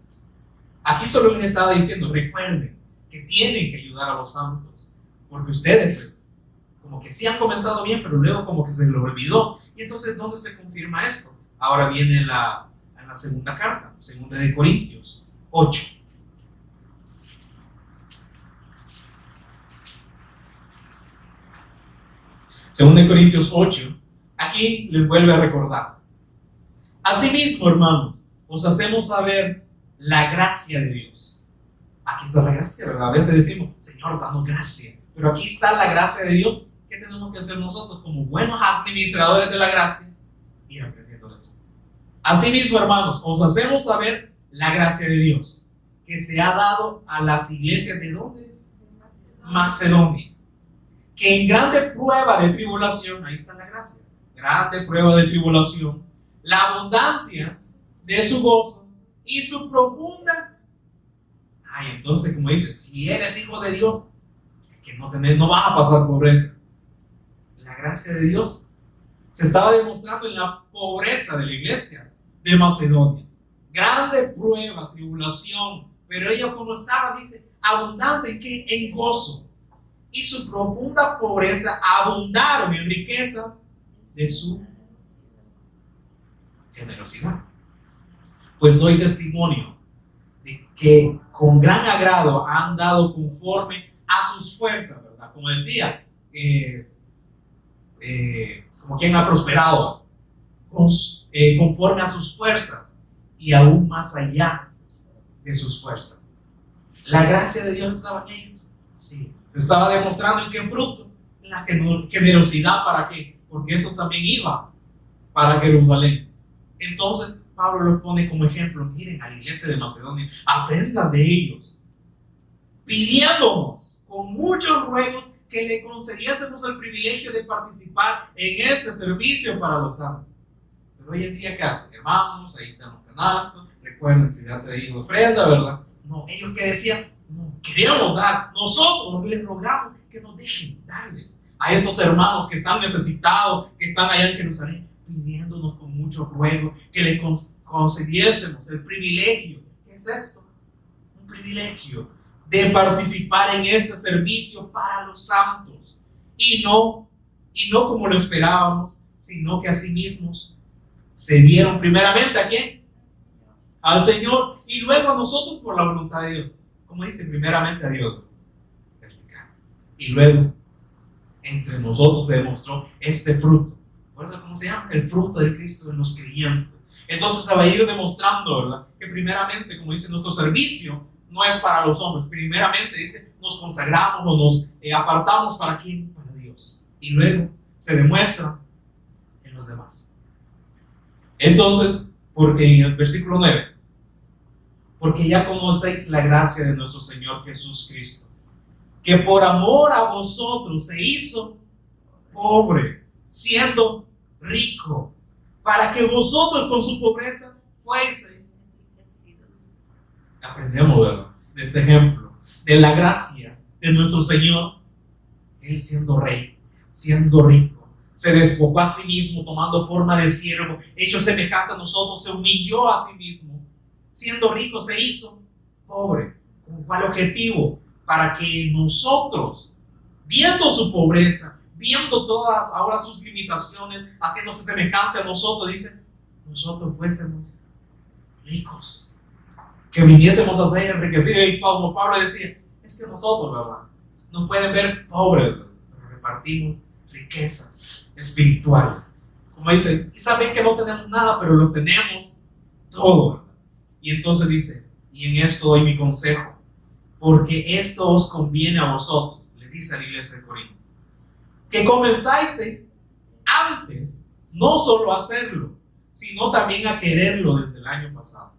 A: aquí solo les estaba diciendo, recuerden que tienen que ayudar a los santos, porque ustedes, pues, como que sí han comenzado bien, pero luego como que se les olvidó. Y entonces, ¿dónde se confirma esto? Ahora viene en la segunda carta, segunda de Corintios 8. Segunda de Corintios 8, aquí les vuelve a recordar. Asimismo, hermanos, os hacemos saber la gracia de Dios. Aquí está la gracia, ¿verdad? A veces decimos, Señor, danos gracia. Pero aquí está la gracia de Dios. ¿Qué tenemos que hacer nosotros como buenos administradores de la gracia? Ir aprendiendo de esto. Asimismo, hermanos, os hacemos saber la gracia de Dios, que se ha dado a las iglesias de ¿dónde es? Macedonia. Que en grande prueba de tribulación, ahí está la gracia, grande prueba de tribulación, la abundancia de su gozo y su profunda. Entonces, como dice, si eres hijo de Dios, que no vas a pasar pobreza. La gracia de Dios se estaba demostrando en la pobreza de la iglesia de Macedonia. Grande prueba, tribulación, pero ellos como estaban, dice, abundante en gozo. Y su profunda pobreza abundaron en riquezas de su generosidad. Pues doy testimonio de que con gran agrado han dado conforme a sus fuerzas, ¿verdad? Como decía, como quien ha prosperado, conforme a sus fuerzas y aún más allá de sus fuerzas. ¿La gracia de Dios estaba en ellos? Sí. Estaba demostrando en qué fruto, en la generosidad. ¿Para qué? Porque eso también iba para Jerusalén. Entonces Pablo los pone como ejemplo. Miren a la iglesia de Macedonia, aprendan de ellos, pidiéndonos con muchos ruegos que le concediésemos el privilegio de participar en este servicio para los santos. Pero hoy en día, ¿qué hacen? Hermanos, ahí están los canastos, recuerden si ya te digo ofrenda, ¿verdad? No, ellos que decían, no queremos dar, nosotros les rogamos que nos dejen darles a estos hermanos que están necesitados, que están allá en Jerusalén, pidiéndonos con mucho ruego que le concediésemos el privilegio. ¿Qué es esto? Un privilegio de participar en este servicio para los santos, y no como lo esperábamos, sino que a sí mismos se dieron primeramente ¿a quién? Al Señor, y luego a nosotros por la voluntad de Dios. Como dice, primeramente a Dios, y luego entre nosotros se demostró este fruto. ¿Por eso cómo se llama? El fruto de Cristo en los creyentes. Entonces se va a ir demostrando, ¿verdad? Que primeramente, como dice, nuestro servicio no es para los hombres. Primeramente dice, nos consagramos o nos apartamos ¿para quién? Para Dios. Y luego se demuestra en los demás. Entonces, porque en el versículo 9, porque ya conocéis la gracia de nuestro Señor Jesús Cristo, que por amor a vosotros se hizo pobre, siendo rico, para que vosotros con su pobreza fueseis. Aprendemos, ¿verdad?, de este ejemplo, de la gracia de nuestro Señor. Él siendo rey, siendo rico, se despojó a sí mismo, tomando forma de siervo, hecho semejante a nosotros, se humilló a sí mismo, siendo rico se hizo pobre. ¿Con cuál objetivo? Para que nosotros, viendo su pobreza, viendo todas ahora sus limitaciones, haciéndose semejante a nosotros, dice, nosotros fuésemos ricos, que viniésemos a ser enriquecidos. Y como Pablo decía, es que nosotros, ¿verdad?, nos pueden ver pobres, ¿verdad?, pero repartimos riquezas espirituales. Como dice, y saben que no tenemos nada, pero lo tenemos todo, ¿verdad? Y entonces dice, y en esto doy mi consejo, porque esto os conviene a vosotros, le dice a la iglesia de Corinto, que comenzáis antes, no solo a hacerlo, sino también a quererlo desde el año pasado.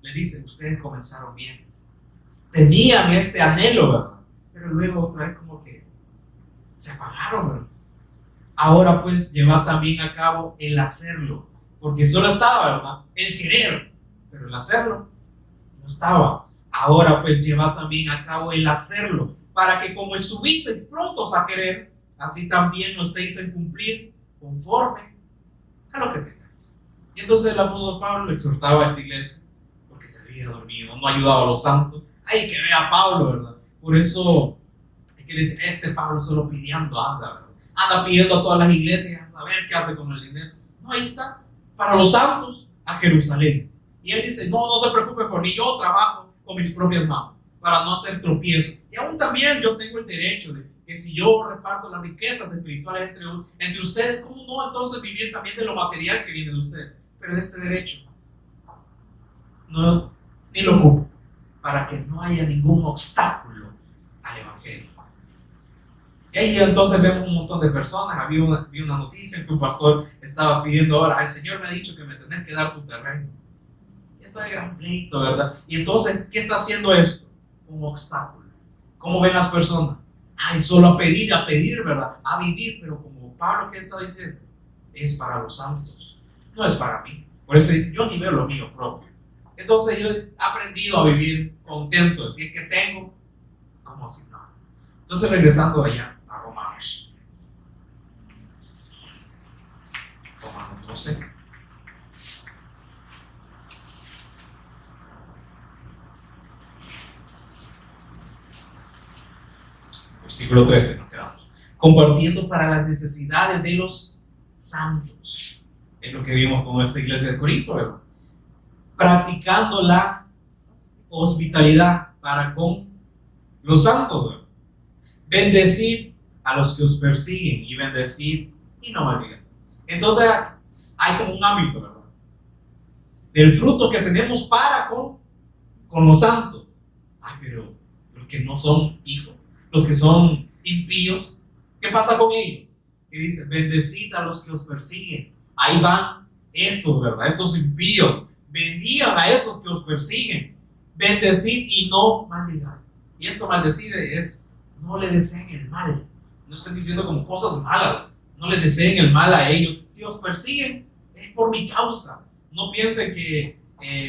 A: Le dice, ustedes comenzaron bien, tenían este anhelo, ¿verdad?, pero luego otra vez como que se apagaron, ¿verdad? Ahora pues llevad también a cabo el hacerlo, porque solo estaba, ¿verdad?, el querer, pero el hacerlo no estaba. Ahora pues llevad también a cabo el hacerlo, para que como estuvisteis prontos a querer, así también lo estéis en cumplir conforme a lo que tengáis. Y entonces el apóstol Pablo le exhortaba a esta iglesia, porque se había dormido, no ayudaba a los santos. Hay que ver a Pablo, ¿verdad? Por eso hay que decir, este Pablo solo pidiendo anda, ¿verdad? Anda pidiendo a todas las iglesias a saber qué hace con el dinero. No, ahí está, para los santos a Jerusalén. Y él dice, no se preocupe por mí, yo trabajo con mis propias manos para no hacer tropiezo. Y aún también yo tengo el derecho de que si yo reparto las riquezas espirituales entre ustedes, ¿cómo no entonces vivir también de lo material que viene de ustedes? Pero de este derecho no, ni lo ocupo, para que no haya ningún obstáculo al evangelio. Y ahí entonces vemos un montón de personas. Había una noticia en que un pastor estaba pidiendo ahora, el Señor me ha dicho que me tenés que dar tu terreno. Y esto es gran pleito, ¿verdad? Y entonces, ¿qué está haciendo esto? Un obstáculo. ¿Cómo ven las personas? Ay, solo a pedir, ¿verdad? A vivir, pero como Pablo, ¿qué está diciendo? Es para los santos, no es para mí. Por eso dice, yo ni veo lo mío propio. Entonces yo he aprendido a vivir contento, decir que tengo, como si no. Entonces regresando allá a Romanos 12. Versículo 13 nos quedamos. Compartiendo para las necesidades de los santos. Es lo que vimos con esta iglesia de Corinto, ¿verdad? Practicando la hospitalidad para con los santos, ¿verdad? Bendecir a los que os persiguen y bendecid y no maldigan. Entonces hay como un ámbito, ¿verdad? Del fruto que tenemos para con los santos. Ay, pero los que no son hijos, los que son impíos, ¿qué pasa con ellos? Que dice, bendecid a los que os persiguen. Ahí van estos, ¿verdad? Estos impíos. Bendigan a esos que os persiguen. Bendecid y no maldigan. Y esto maldecir es, no le deseen el mal. No estén diciendo como cosas malas. No le deseen el mal a ellos. Si os persiguen, es por mi causa. No piensen que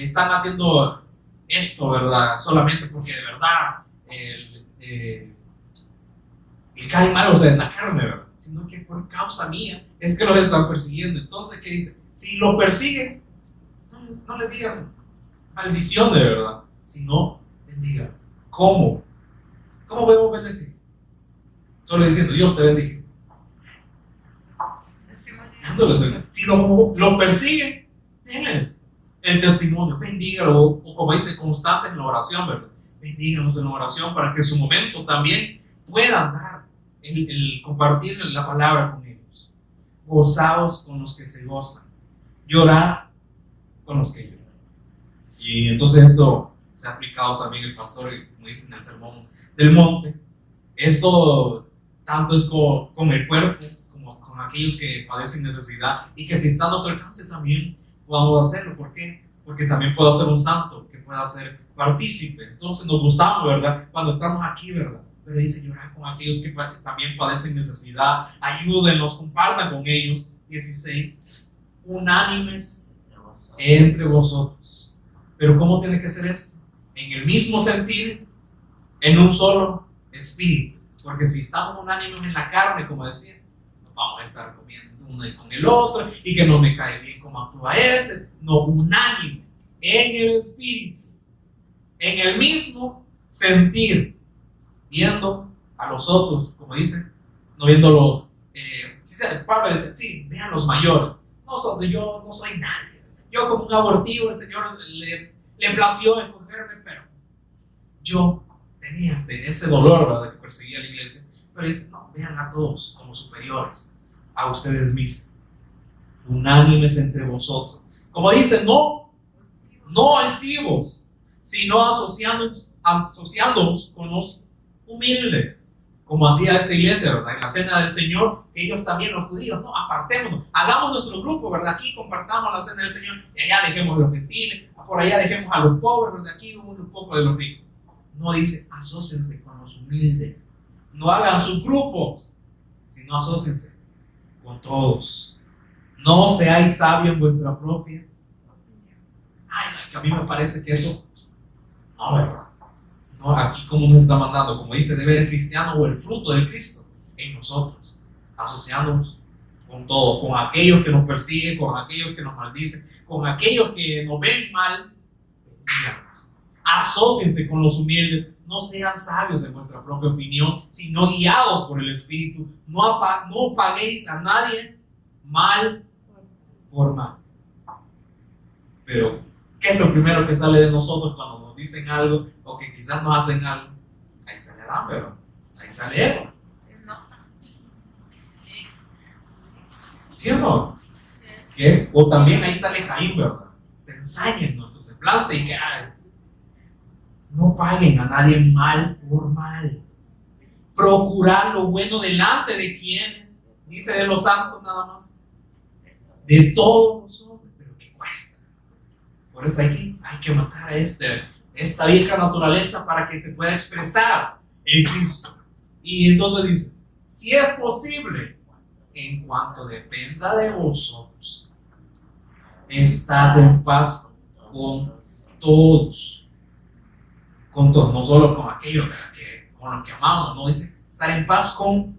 A: están haciendo esto, ¿verdad? Solamente porque de verdad le cae mal, o sea, en la carne, ¿verdad? Sino que por causa mía es que los están persiguiendo. Entonces, ¿qué dice? Si lo persiguen, no le digan maldición de verdad, sino bendigan. ¿Cómo? ¿Cómo podemos bendecir? Solo diciendo, Dios te bendiga. Si lo persiguen, denles el testimonio, bendígalo, o como dice, constante en la oración, ¿verdad? Bendíganos en la oración para que en su momento también puedan dar el compartir la palabra con ellos. Gozaos con los que se gozan, llorad con los que lloran. Y entonces esto se ha aplicado también el pastor, como dice en el sermón del monte. Esto tanto es con el cuerpo, como con aquellos que padecen necesidad, y que si está a nuestro alcance también podamos hacerlo. ¿Por qué? Porque también puedo ser un santo que pueda ser partícipe. Entonces nos gozamos, ¿verdad? Cuando estamos aquí, ¿verdad? Pero dice llorar con aquellos que también padecen necesidad, ayúdenlos, compartan con ellos. 16, unánimes entre vosotros. Pero ¿cómo tiene que ser esto? En el mismo sentir, en un solo espíritu. Porque si estamos unánimes en la carne, como decía, nos vamos a estar comiendo uno con el otro, y que no me cae bien cómo actúa este. No, unánimes en el espíritu, en el mismo sentir, viendo a los otros, como dicen, no viendo los, Pablo dice, sí, vean los mayores. Yo no soy nadie. Yo como un abortivo, el Señor le plació escogerme, pero yo tenía ese dolor, ¿verdad?, que perseguía a la iglesia. Pero dice, no, vean a todos como superiores a ustedes mismos, unánimes entre vosotros. Como dice, no altivos, sino asociándonos con los humildes, como hacía esta iglesia, ¿verdad? En la cena del Señor, ellos también, los judíos, no, apartémonos, hagamos nuestro grupo, ¿verdad? Aquí compartamos la cena del Señor, y allá dejemos a los gentiles, por allá dejemos a los pobres, ¿verdad? Aquí un poco de los ricos. No dice, asóciense con los humildes, no hagan sus grupos, sino asóciense con todos. No seáis sabios en vuestra propia. Ay, que a mí me parece que eso, no, ¿verdad? No, aquí como nos está mandando, como dice, debe el cristiano o el fruto del Cristo en nosotros, asociándonos con todos, con aquellos que nos persiguen, con aquellos que nos maldicen, con aquellos que nos ven mal. Díganos, asóciense con los humildes, no sean sabios en vuestra propia opinión, sino guiados por el Espíritu. No paguéis a nadie mal por mal. Pero, ¿qué es lo primero que sale de nosotros cuando nos dicen algo o que quizás nos hacen algo? Ahí sale el hambre, ¿verdad? Ahí sale ego. ¿Sí o no? ¿Qué? O también ahí sale Caín, ¿verdad? Se ensaña en nuestro semblante y que no paguen a nadie mal por mal. Procurar lo bueno delante de quienes, dice de los santos nada más, de todos los hombres, pero que cuesta. Por eso hay que matar a esta vieja naturaleza para que se pueda expresar en Cristo. Y entonces dice, si es posible, en cuanto dependa de vosotros, estad en paz con todos. Con todos, no solo con aquellos con los que amamos, no dice estar en paz con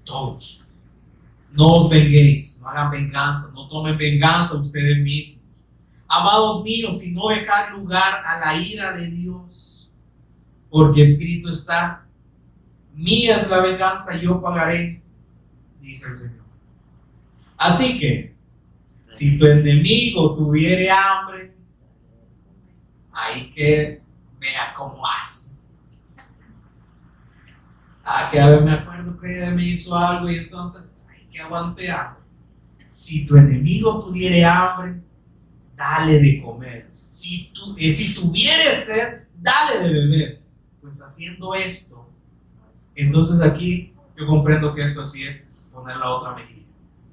A: todos. No os venguéis, no hagan venganza, no tomen venganza ustedes mismos. Amados míos, y no dejar lugar a la ira de Dios, porque escrito está, mía es la venganza, yo pagaré, dice el Señor. Así que, si tu enemigo tuviere hambre, hay que vea cómo hace. Que a ver, me acuerdo que me hizo algo y entonces, ay, que aguante hambre. Si tu enemigo tuviera hambre, dale de comer. Si tuvieres sed, dale de beber. Pues haciendo esto, entonces aquí yo comprendo que esto así es poner la otra mejilla,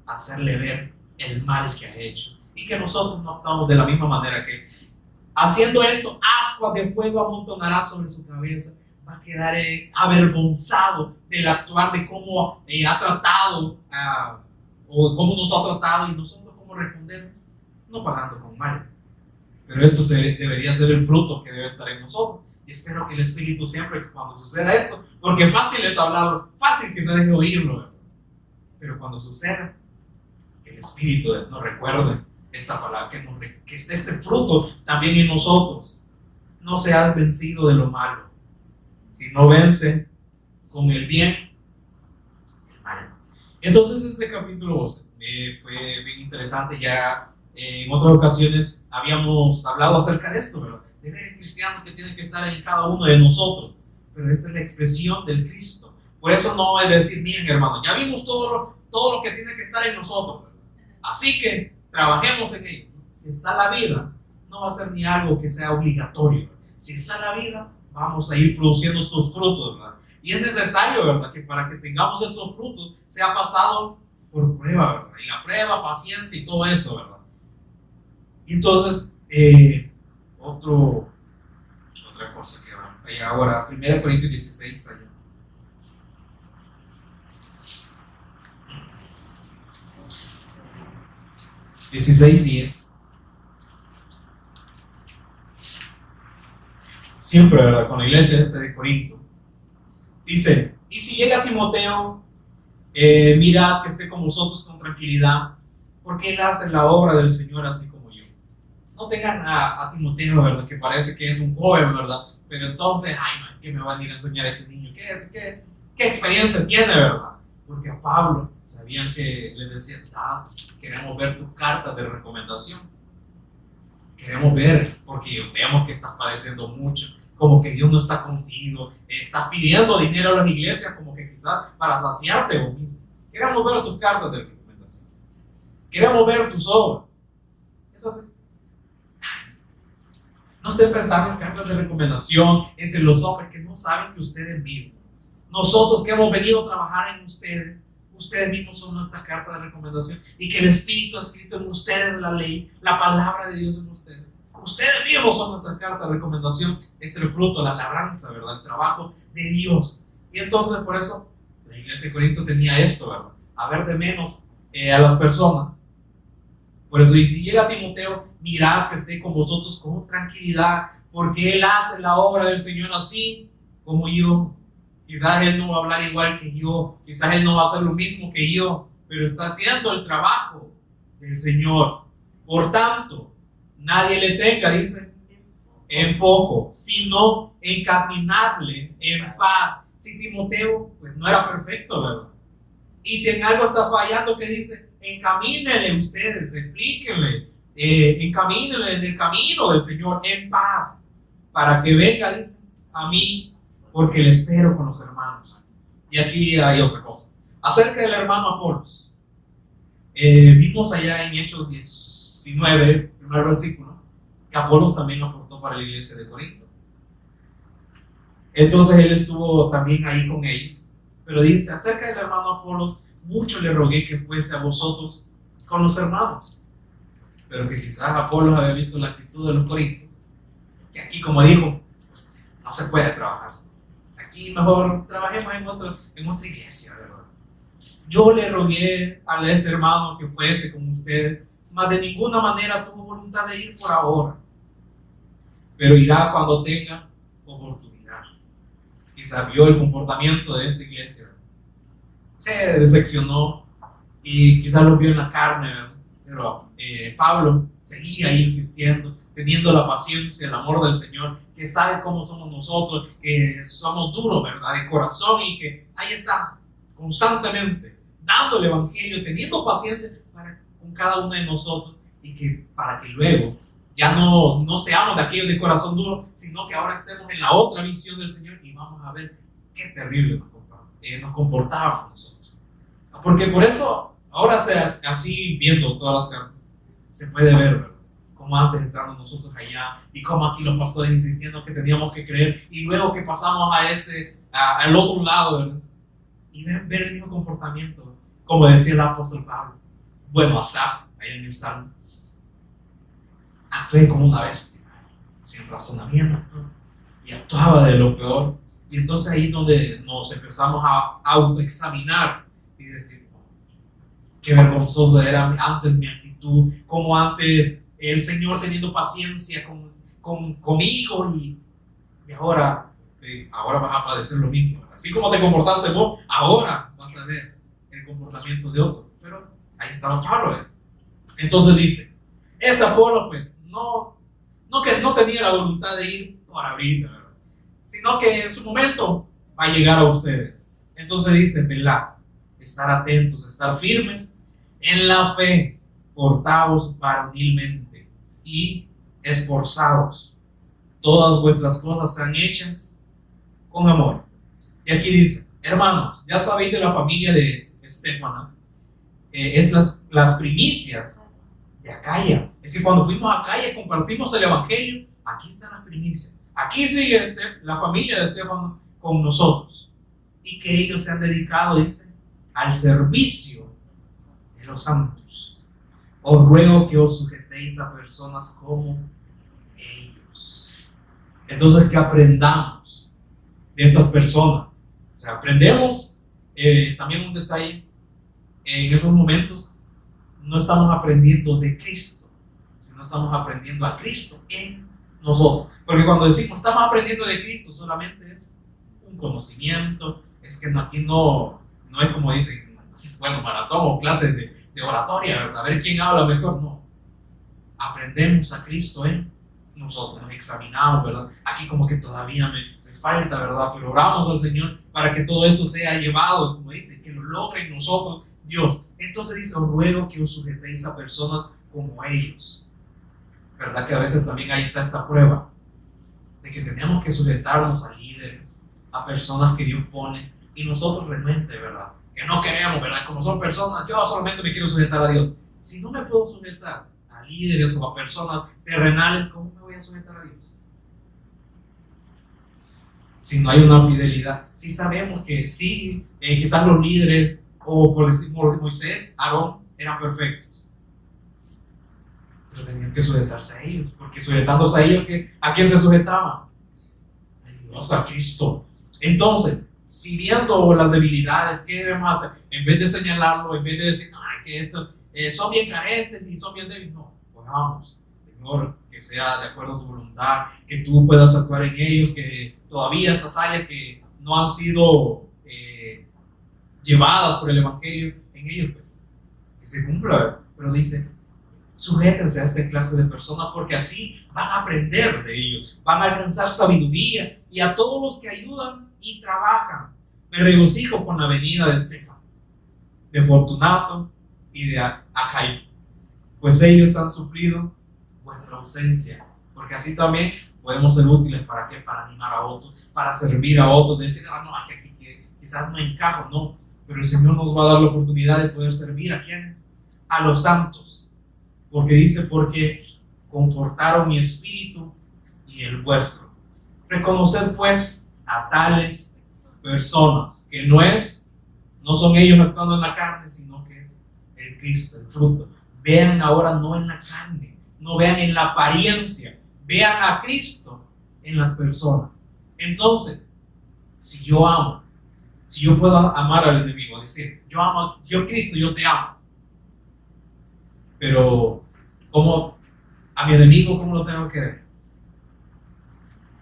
A: hacerle ver el mal que ha hecho. Y que nosotros no actuamos de la misma manera que haciendo esto, ascuas de fuego amontonará sobre su cabeza. Va a quedar avergonzado del actuar de cómo ha tratado o cómo nos ha tratado, y nosotros cómo responder, no pagando con mal. Pero esto debería ser el fruto que debe estar en nosotros. Y espero que el Espíritu siempre, que cuando suceda esto, porque fácil es hablarlo, fácil que se deje oírlo, ¿verdad? Pero cuando suceda, que el Espíritu nos recuerde esta palabra, que esté este fruto también en nosotros. No seas vencido de lo malo, sino vence con el bien el mal. Entonces este capítulo 12 fue bien interesante. Ya en otras ocasiones habíamos hablado acerca de esto, ¿verdad? De ver el cristiano que tiene que estar en cada uno de nosotros. Pero esta es la expresión del Cristo. Por eso no es decir, miren hermano, ya vimos todo lo que tiene que estar en nosotros, ¿verdad? Así que trabajemos en ello. Si está la vida, no va a ser ni algo que sea obligatorio. Si está la vida, vamos a ir produciendo estos frutos, ¿verdad? Y es necesario, ¿verdad?, que para que tengamos estos frutos sea pasado por prueba, ¿verdad? Y la prueba, paciencia y todo eso, ¿verdad? Y entonces, otra cosa que va ahora, 1 Corintios 16, allá. (16:10). Siempre, ¿verdad?, con la iglesia de Corinto. Dice, y si llega Timoteo, mirad que esté con vosotros con tranquilidad, porque él hace la obra del Señor así como yo. No tengan a Timoteo, ¿verdad?, que parece que es un joven, ¿verdad? Pero entonces, ay, no, es que me van a ir a enseñar a este niño. ¿Qué experiencia tiene, verdad? Porque a Pablo sabían que le decían, queremos ver tus cartas de recomendación. Queremos ver, porque vemos que estás padeciendo mucho, como que Dios no está contigo, estás pidiendo dinero a las iglesias, como que quizás para saciarte vos mismo. Queremos ver tus cartas de recomendación. Queremos ver tus obras. Entonces, no estén pensando en cartas de recomendación entre los hombres que no saben que ustedes mismos, nosotros que hemos venido a trabajar en ustedes mismos son nuestra carta de recomendación, y que el Espíritu ha escrito en ustedes la ley, la palabra de Dios en ustedes. Ustedes mismos son nuestra carta de recomendación, es el fruto, la labranza, ¿verdad? El trabajo de Dios. Y entonces por eso la iglesia de Corinto tenía esto, ¿verdad? A ver de menos a las personas. Por eso, y si llega Timoteo, mirad que esté con vosotros con tranquilidad, porque él hace la obra del Señor así como yo. Quizás él no va a hablar igual que yo, quizás él no va a hacer lo mismo que yo, pero está haciendo el trabajo del Señor. Por tanto, nadie le tenga, dice, en poco, sino encaminarle en paz. Si Timoteo, pues no era perfecto, ¿verdad? Y si en algo está fallando, ¿qué dice? Encamínenle ustedes, explíquenle, encamínenle en el camino del Señor en paz, para que venga, dice, a mí, porque le espero con los hermanos. Y aquí hay otra cosa. Acerca del hermano Apolos. Vimos allá en Hechos 19, primer versículo, que Apolos también aportó para la iglesia de Corinto. Entonces él estuvo también ahí con ellos. Pero dice, acerca del hermano Apolos, mucho le rogué que fuese a vosotros con los hermanos. Pero que quizás Apolos había visto la actitud de los corintios, que aquí, como dijo, no se puede trabajar. Aquí mejor trabajemos en otra iglesia, ¿verdad? Yo le rogué a este hermano que fuese con ustedes, mas de ninguna manera tuvo voluntad de ir por ahora, pero irá cuando tenga oportunidad. Quizás vio el comportamiento de esta iglesia, se decepcionó y quizás lo vio en la carne, ¿verdad? Pero Pablo seguía ahí insistiendo, teniendo la paciencia, el amor del Señor, que sabe cómo somos nosotros, que somos duros, ¿verdad?, de corazón, y que ahí está, constantemente, dando el Evangelio, teniendo paciencia con cada uno de nosotros, y que para que luego ya no seamos de aquellos de corazón duro, sino que ahora estemos en la otra visión del Señor y vamos a ver qué terrible nos comparamos. nos comportábamos nosotros. Porque por eso, ahora así viendo todas las cartas, se puede ver, ¿verdad? Como antes estando nosotros allá y como aquí los pastores insistiendo que teníamos que creer y luego que pasamos al otro lado, ¿verdad? Y ver el mismo comportamiento, como decía el apóstol Pablo. Bueno, Asaf, ahí en el Salmo, actué como una bestia, sin razonamiento, y actuaba de lo peor. Y entonces ahí es donde nos empezamos a autoexaminar y decir, qué vergonzoso era antes mi actitud, como antes el Señor teniendo paciencia conmigo y ahora vas a padecer lo mismo. Así como te comportaste vos, ahora vas a ver el comportamiento de otro. Pero ahí estaba Pablo. Entonces dice, Apolo pues que no tenía la voluntad de ir por ahorita, ¿verdad? Sino que en su momento va a llegar a ustedes. Entonces dice, velad, estar atentos, estar firmes en la fe, portaos varonilmente y esforzaos. Todas vuestras cosas sean hechas con amor. Y aquí dice, hermanos, ya sabéis de la familia de Estéfanas, es las primicias de Acaya. Es que cuando fuimos a Acaya compartimos el evangelio, aquí están las primicias. Aquí sigue la familia de Estéfanas con nosotros. Y que ellos se han dedicado, dice, al servicio de los santos. Os ruego que os sujetéis a personas como ellos. Entonces, que aprendamos de estas personas. O sea, aprendemos también un detalle. En esos momentos no estamos aprendiendo de Cristo, sino estamos aprendiendo a Cristo en nosotros. Porque cuando decimos estamos aprendiendo de Cristo, solamente es un conocimiento. Es que aquí no es como dicen, bueno, maratón o clases de oratoria, ¿verdad? A ver quién habla mejor. No. Aprendemos a Cristo en nosotros, nos examinamos, ¿verdad? Aquí como que todavía me falta, ¿verdad? Pero oramos al Señor para que todo esto sea llevado, como dice, que lo logre en nosotros Dios. Entonces dice, os ruego que os sujetéis a personas como ellos. ¿Verdad que a veces también ahí está esta prueba? De que tenemos que sujetarnos a líderes, a personas que Dios pone, y nosotros realmente, ¿verdad? Que no queremos, ¿verdad? Como son personas, yo solamente me quiero sujetar a Dios. Si no me puedo sujetar a líderes o a personas terrenales, ¿cómo me voy a sujetar a Dios? Si no hay una fidelidad, si sabemos que sí, quizás los líderes, o por decir Moisés, Aarón, eran perfectos, pero tenían que sujetarse a ellos, porque sujetándose a ellos, ¿a quién se sujetaban? A Dios, a Cristo. Entonces, si viendo las debilidades, ¿qué debemos hacer? En vez de señalarlo, en vez de decir, que esto son bien carentes y son bien débiles, no, oramos, Señor, que sea de acuerdo a tu voluntad, que tú puedas actuar en ellos, que todavía estas áreas que no han sido llevadas por el evangelio, en ellos pues, que se cumpla. Pero dice, sujétense a esta clase de personas porque así van a aprender de ellos, van a alcanzar sabiduría, y a todos los que ayudan y trabajan. Me regocijo con la venida de Estéfanas, de Fortunato y de Acaya, pues ellos han suplido vuestra ausencia, porque así también podemos ser útiles para animar a otros, para servir a otros, decir, no, aquí quizás no encajo, no, pero el Señor nos va a dar la oportunidad de poder servir a quienes, a los santos, porque dice, porque confortaron mi espíritu y el vuestro. Reconocer pues a tales personas, que no son ellos actuando en la carne, sino que es el Cristo, el fruto. Vean ahora no en la carne, no vean en la apariencia, vean a Cristo en las personas. Entonces, si yo puedo amar al enemigo, decir, yo Cristo, yo te amo, pero como a mi enemigo, ¿cómo lo tengo que ver?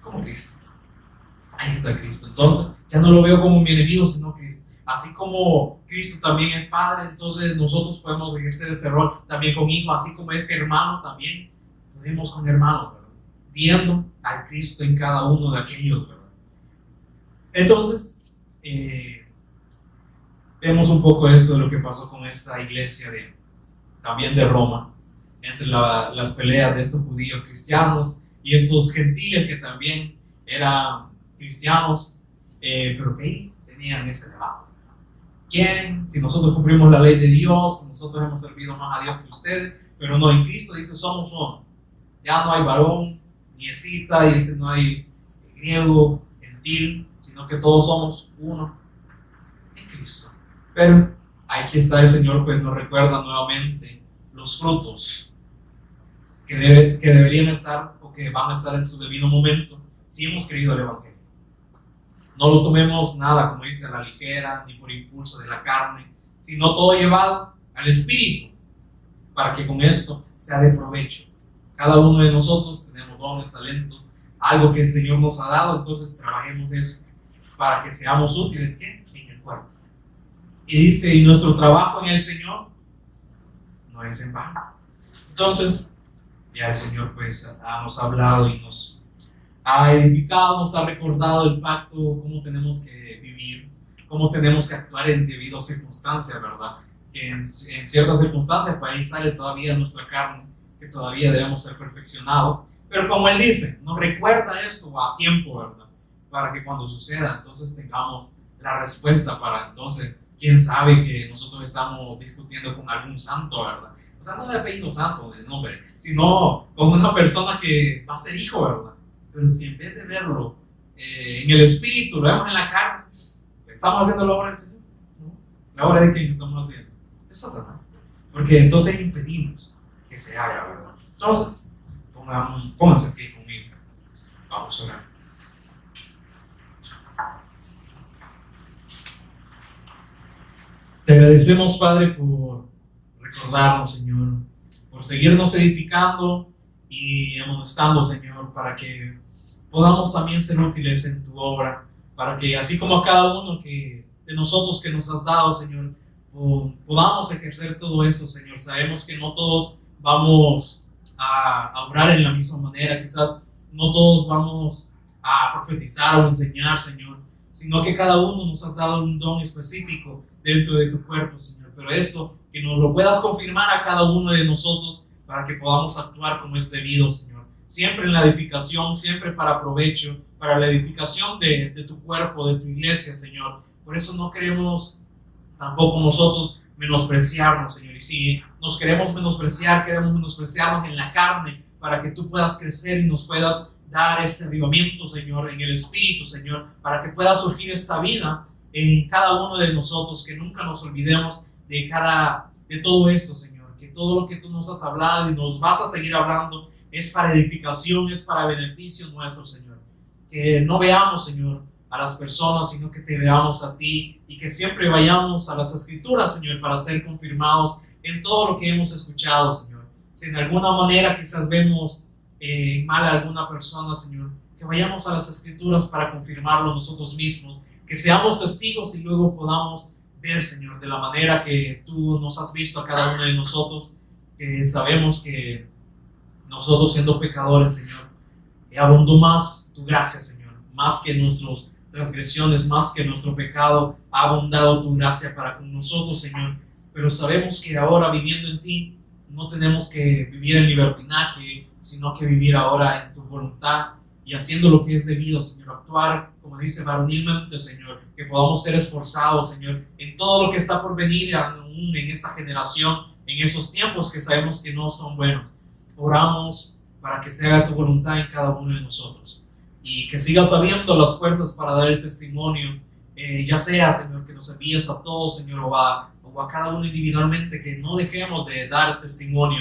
A: Como Cristo. Ahí está Cristo. Entonces, ya no lo veo como mi enemigo, sino Cristo. Así como Cristo también es Padre, entonces nosotros podemos ejercer este rol también con hijos, así como es que hermano también podemos con hermanos, ¿verdad? Viendo a Cristo en cada uno de aquellos, ¿verdad? Entonces, vemos un poco esto de lo que pasó con esta iglesia también de Roma, entre las peleas de estos judíos cristianos y estos gentiles que también eran cristianos, pero que tenían tenían ese debate. ¿Quién? Si nosotros cumplimos la ley de Dios, nosotros hemos servido más a Dios que ustedes, pero no, en Cristo dice somos uno. Ya no hay varón, ni escita, y dice no hay griego, gentil, sino que todos somos uno en Cristo. Pero aquí está el Señor, pues nos recuerda nuevamente los frutos que deberían estar o que van a estar en su debido momento si hemos creído el Evangelio. No lo tomemos nada, como dice, a la ligera, ni por impulso de la carne, sino todo llevado al Espíritu, para que con esto sea de provecho. Cada uno de nosotros tenemos dones, talentos, algo que el Señor nos ha dado, entonces trabajemos eso para que seamos útiles en el cuerpo. Y dice, y nuestro trabajo en el Señor no es en vano. Entonces, ya el Señor pues nos ha hablado y nos ha edificado, nos ha recordado el pacto, cómo tenemos que vivir, cómo tenemos que actuar en debidas circunstancias, ¿verdad? Que en ciertas circunstancias, pues ahí sale todavía nuestra carne, que todavía debemos ser perfeccionados. Pero como Él dice, nos recuerda esto a tiempo, ¿verdad? Para que cuando suceda, entonces tengamos la respuesta para entonces, quién sabe que nosotros estamos discutiendo con algún santo, ¿verdad? O sea, no de apellido santo, de nombre, sino con una persona que va a ser hijo, ¿verdad? Pero si en vez de verlo en el espíritu, lo vemos en la carne, estamos haciendo la obra del Señor, ¿no? ¿La obra de quién estamos haciendo? Es Satanás. Porque entonces impedimos que se haga, ¿verdad? Entonces, pónganse aquí conmigo. Vamos a orar. Te agradecemos, Padre, por recordarnos, Señor, por seguirnos edificando y amonestando, Señor, para que podamos también ser útiles en tu obra, para que así como a cada uno de nosotros que nos has dado, Señor, podamos ejercer todo eso, Señor. Sabemos que no todos vamos a obrar en la misma manera, quizás no todos vamos a profetizar o enseñar, Señor, sino que cada uno nos has dado un don específico dentro de tu cuerpo, Señor. Pero esto, que nos lo puedas confirmar a cada uno de nosotros para que podamos actuar como es debido, Señor. Siempre en la edificación, siempre para provecho, para la edificación de tu cuerpo, de tu iglesia, Señor. Por eso no queremos tampoco nosotros menospreciarnos, Señor. Y si nos queremos menospreciarnos en la carne para que tú puedas crecer y nos puedas dar este avivamiento, Señor, en el Espíritu, Señor, para que pueda surgir esta vida en cada uno de nosotros, que nunca nos olvidemos de todo esto, Señor, que todo lo que tú nos has hablado y nos vas a seguir hablando es para edificación, es para beneficio nuestro, Señor. Que no veamos, Señor, a las personas, sino que te veamos a ti, y que siempre vayamos a las Escrituras, Señor, para ser confirmados en todo lo que hemos escuchado, Señor. Si en alguna manera quizás vemos mal a alguna persona, Señor, que vayamos a las Escrituras para confirmarlo nosotros mismos, que seamos testigos y luego podamos ver, Señor, de la manera que tú nos has visto a cada uno de nosotros, que sabemos que nosotros siendo pecadores, Señor, abundó más tu gracia, Señor, más que nuestras transgresiones, más que nuestro pecado, ha abundado tu gracia para con nosotros, Señor. Pero sabemos que ahora, viviendo en ti, no tenemos que vivir en libertinaje, sino que vivir ahora en tu voluntad y haciendo lo que es debido, Señor. Actuar, como dice, varonilmente, Señor. Que podamos ser esforzados, Señor, en todo lo que está por venir aún en esta generación, en esos tiempos que sabemos que no son buenos. Oramos para que se haga tu voluntad en cada uno de nosotros. Y que sigas abriendo las puertas para dar el testimonio, ya sea, Señor, que nos envíes a todos, Señor, o a cada uno individualmente, que no dejemos de dar testimonio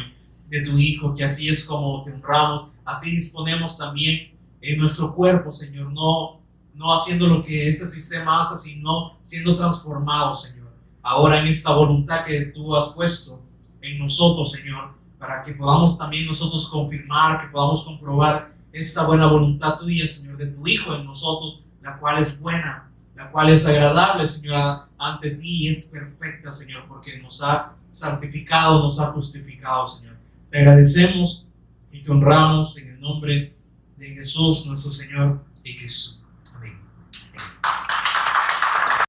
A: de tu Hijo, que así es como te honramos, así disponemos también en nuestro cuerpo, Señor, no haciendo lo que este sistema hace, sino siendo transformados, Señor, ahora en esta voluntad que tú has puesto en nosotros, Señor, para que podamos también nosotros confirmar, que podamos comprobar esta buena voluntad tuya, Señor, de tu Hijo en nosotros, la cual es buena, la cual es agradable, Señor, ante ti, y es perfecta, Señor, porque nos ha santificado, nos ha justificado, Señor. Te agradecemos y te honramos en el nombre de Jesús, nuestro Señor y Jesús.